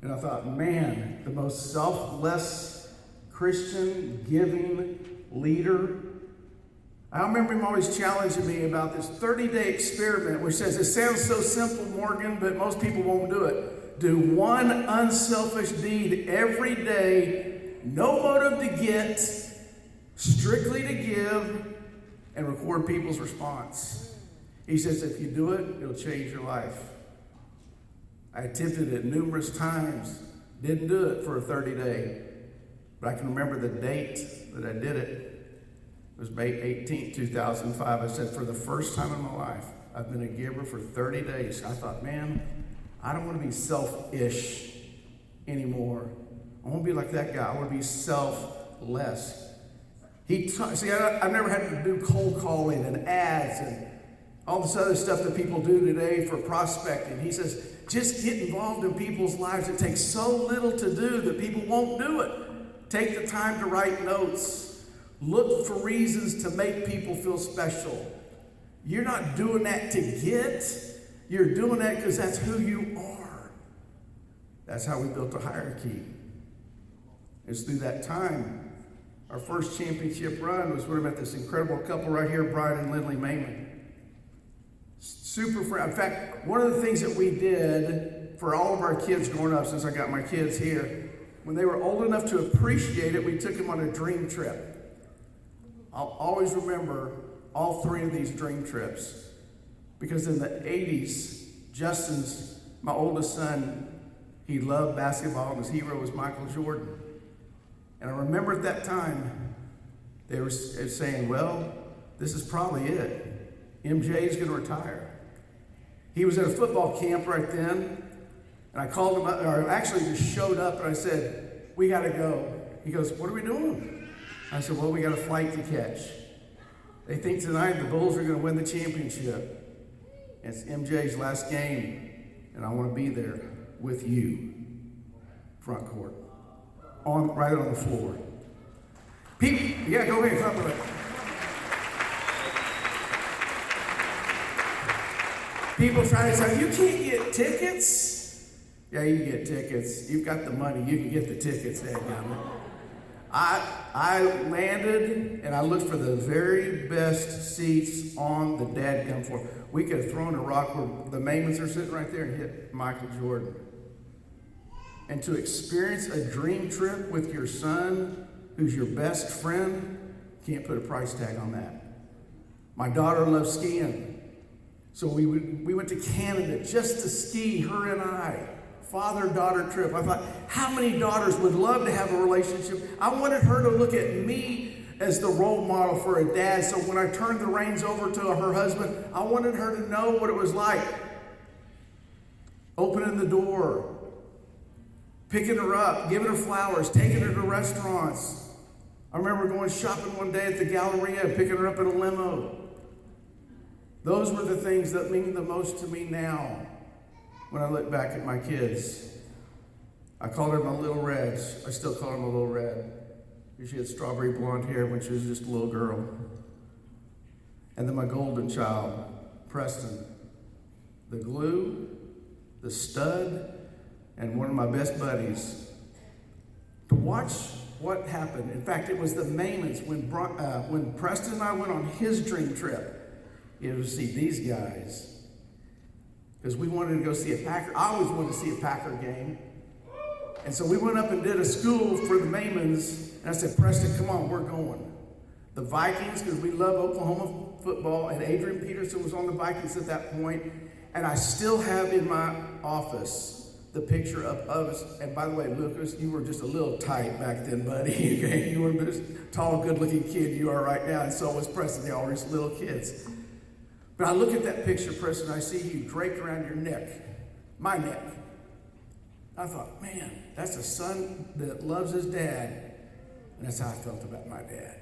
And I thought, man, the most selfless, Christian, giving leader. I remember him always challenging me about this 30-day experiment, which says, it sounds so simple, Morgan, but most people won't do it. Do one unselfish deed every day, no motive to get, strictly to give, and record people's response. He says, if you do it, it'll change your life. I attempted it numerous times, didn't do it for a 30-day, but I can remember the date that I did it. It was May 18th, 2005. I said, for the first time in my life, I've been a giver for 30 days. I thought, man, I don't want to be selfish anymore. I want to be like that guy. I want to be selfless. I've never had to do cold calling and ads and all this other stuff that people do today for prospecting. He says, just get involved in people's lives. It takes so little to do that people won't do it. Take the time to write notes. Look for reasons to make people feel special. You're not doing that to get. You're doing that because that's who you are. That's how we built a hierarchy. It's through that time. Our first championship run was when I met this incredible couple right here, Brian and Lindley Mayman. Super friend. In fact, one of the things that we did for all of our kids growing up, since I got my kids here, when they were old enough to appreciate it, we took them on a dream trip. I'll always remember all three of these dream trips because in the 80s, Justin's, my oldest son, he loved basketball and his hero was Michael Jordan. And I remember at that time, they were saying, well, this is probably it. MJ's going to retire. He was at a football camp right then, and I called him up, or actually just showed up, and I said, we got to go. He goes, what are we doing? I said, well, we got a flight to catch. They think tonight the Bulls are going to win the championship. It's MJ's last game, and I want to be there with you, front court, right on the floor. People, yeah, go ahead, talk about it. People try to say, you can't get tickets. Yeah, you can get tickets. You've got the money. You can get the tickets, dadgummit. I landed and I looked for the very best seats on the dadgum floor. We could have thrown a rock where the Maymans are sitting right there and hit Michael Jordan. And to experience a dream trip with your son, who's your best friend, can't put a price tag on that. My daughter loves skiing. So we went to Canada just to ski, her and I. Father-daughter trip. I thought, how many daughters would love to have a relationship? I wanted her to look at me as the role model for a dad. So when I turned the reins over to her husband, I wanted her to know what it was like. Opening the door, picking her up, giving her flowers, taking her to restaurants. I remember going shopping one day at the Galleria, picking her up in a limo. Those were the things that mean the most to me now. When I look back at my kids, I called her my little red. I still call her my little red. She had strawberry blonde hair when she was just a little girl. And then my golden child, Preston, the glue, the stud, and one of my best buddies. to watch what happened. In fact, it was the Maimons when Preston and I went on his dream trip. It was to see these guys, because we wanted to go see a Packer. I always wanted to see a Packer game. And so we went up and did a school for the Maimons, and I said, Preston, come on, we're going. The Vikings, because we love Oklahoma football, and Adrian Peterson was on the Vikings at that point, and I still have in my office the picture of us. And by the way, Lucas, you were just a little tight back then, buddy. Okay? You were this tall, good-looking kid you are right now, and so was Preston. They all were just little kids. But I look at that picture, Preston, I see you draped around your neck, my neck. I thought, man, that's a son that loves his dad. And that's how I felt about my dad.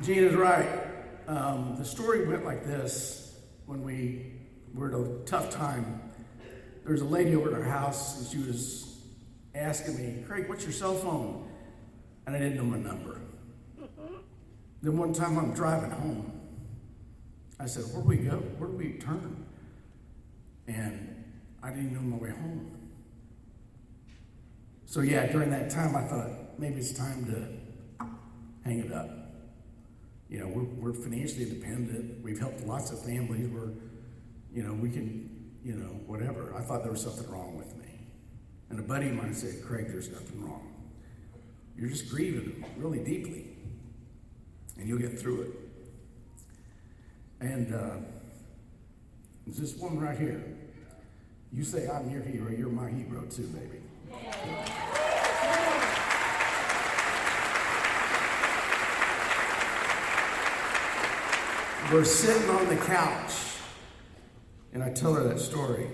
Gina's right. The story went like this when we were at a tough time. There was a lady over at our house, and she was asking me, Craig, what's your cell phone? And I didn't know my number. Then one time I'm driving home. I said, where do we go? Where do we turn? And I didn't know my way home. So yeah, during that time, I thought, maybe it's time to hang it up. You know, we're financially independent. We've helped lots of families. We can, whatever. I thought there was something wrong with me. And a buddy of mine said, Craig, there's nothing wrong. You're just grieving really deeply. And you'll get through it. And there's this woman right here. You say I'm your hero, you're my hero too, baby. We're sitting on the couch, and I tell her that story.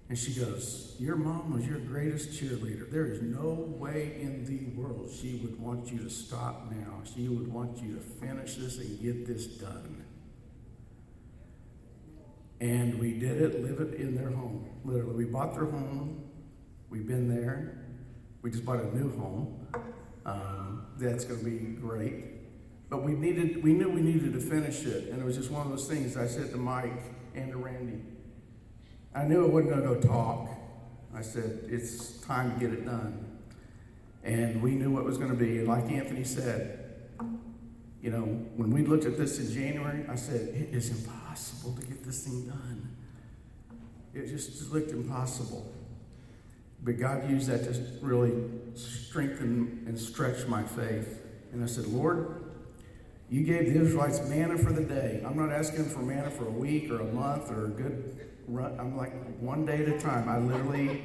And she goes, your mom was your greatest cheerleader. There is no way in the world she would want you to stop now. She would want you to finish this and get this done. And we did it, live it in their home. Literally, we bought their home. We've been there. We just bought a new home. That's going to be great. But we knew we needed to finish it. And it was just one of those things. I said to Mike and to Randy, I knew it wasn't going to go talk. I said, it's time to get it done. And we knew what it was going to be. And like Anthony said, when we looked at this in January, I said, it is impossible to get this thing done. It just looked impossible. But God used that to really strengthen and stretch my faith. And I said, Lord, you gave the Israelites manna for the day. I'm not asking for manna for a week or a month or a good run. I'm like, one day at a time. I literally,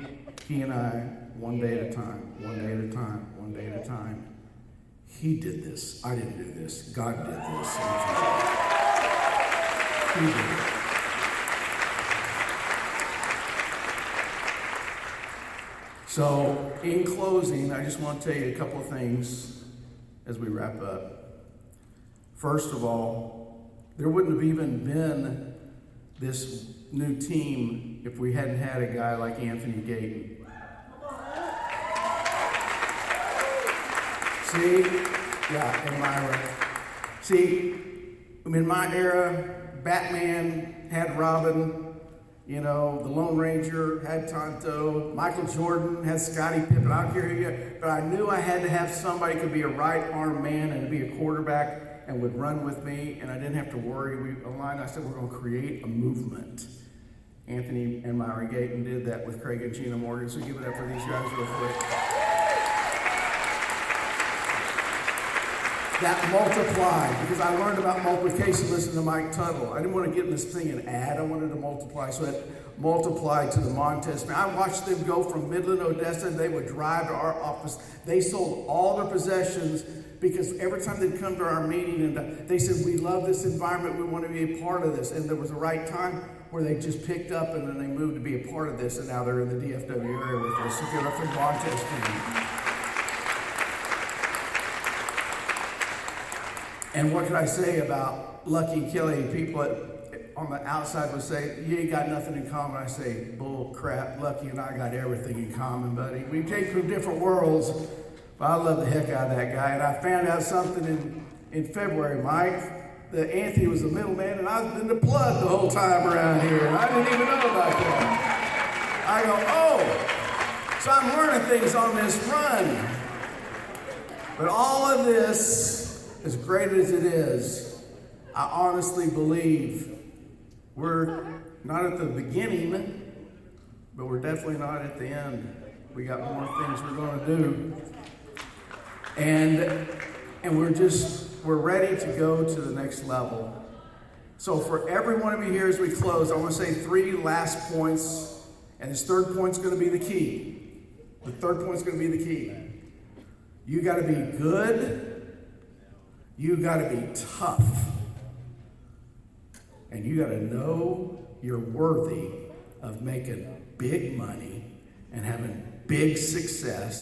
he and I, one day at a time, one day at a time, one day at a time. He did this. I didn't do this. God did this. He did it. So, in closing, I just want to tell you a couple of things as we wrap up. First of all, there wouldn't have even been this new team if we hadn't had a guy like Anthony Gayton. See? Yeah, and Myra. See, in my era, Batman had Robin, the Lone Ranger had Tonto, Michael Jordan had Scottie Pippen. I don't care who you, but I knew I had to have somebody who could be a right-arm man and be a quarterback and would run with me, and I didn't have to worry. We aligned. I said, we're going to create a movement. Anthony and Myra Gayton did that with Craig and Gina Morgan, so give it up for these guys real quick. That multiplied, because I learned about multiplication listening to Mike Tuttle. I didn't want to get in this thing and add, I wanted to multiply. So it multiplied to the Montez. I watched them go from Midland, Odessa, and they would drive to our office. They sold all their possessions because every time they'd come to our meeting, and they said, we love this environment, we want to be a part of this. And there was a right time where they just picked up and then they moved to be a part of this, and now they're in the DFW area with us. So give it up for the Montez team. And what can I say about Lucky and Kelly? People on the outside would say, you ain't got nothing in common. I say, bull crap, Lucky and I got everything in common, buddy. We came from different worlds, but I love the heck out of that guy. And I found out something in February, Mike, that Anthony was the middleman, and I've been the plug the whole time around here, and I didn't even know about that. I go, oh, so I'm learning things on this run. But all of this, as great as it is, I honestly believe we're not at the beginning, but we're definitely not at the end. We got more things we're going to do. And we're ready to go to the next level. So for every one of you here as we close, I want to say 3 last points, and this third point's going to be the key. The third point's going to be the key. You got to be good. You got to be tough. And you got to know you're worthy of making big money and having big success.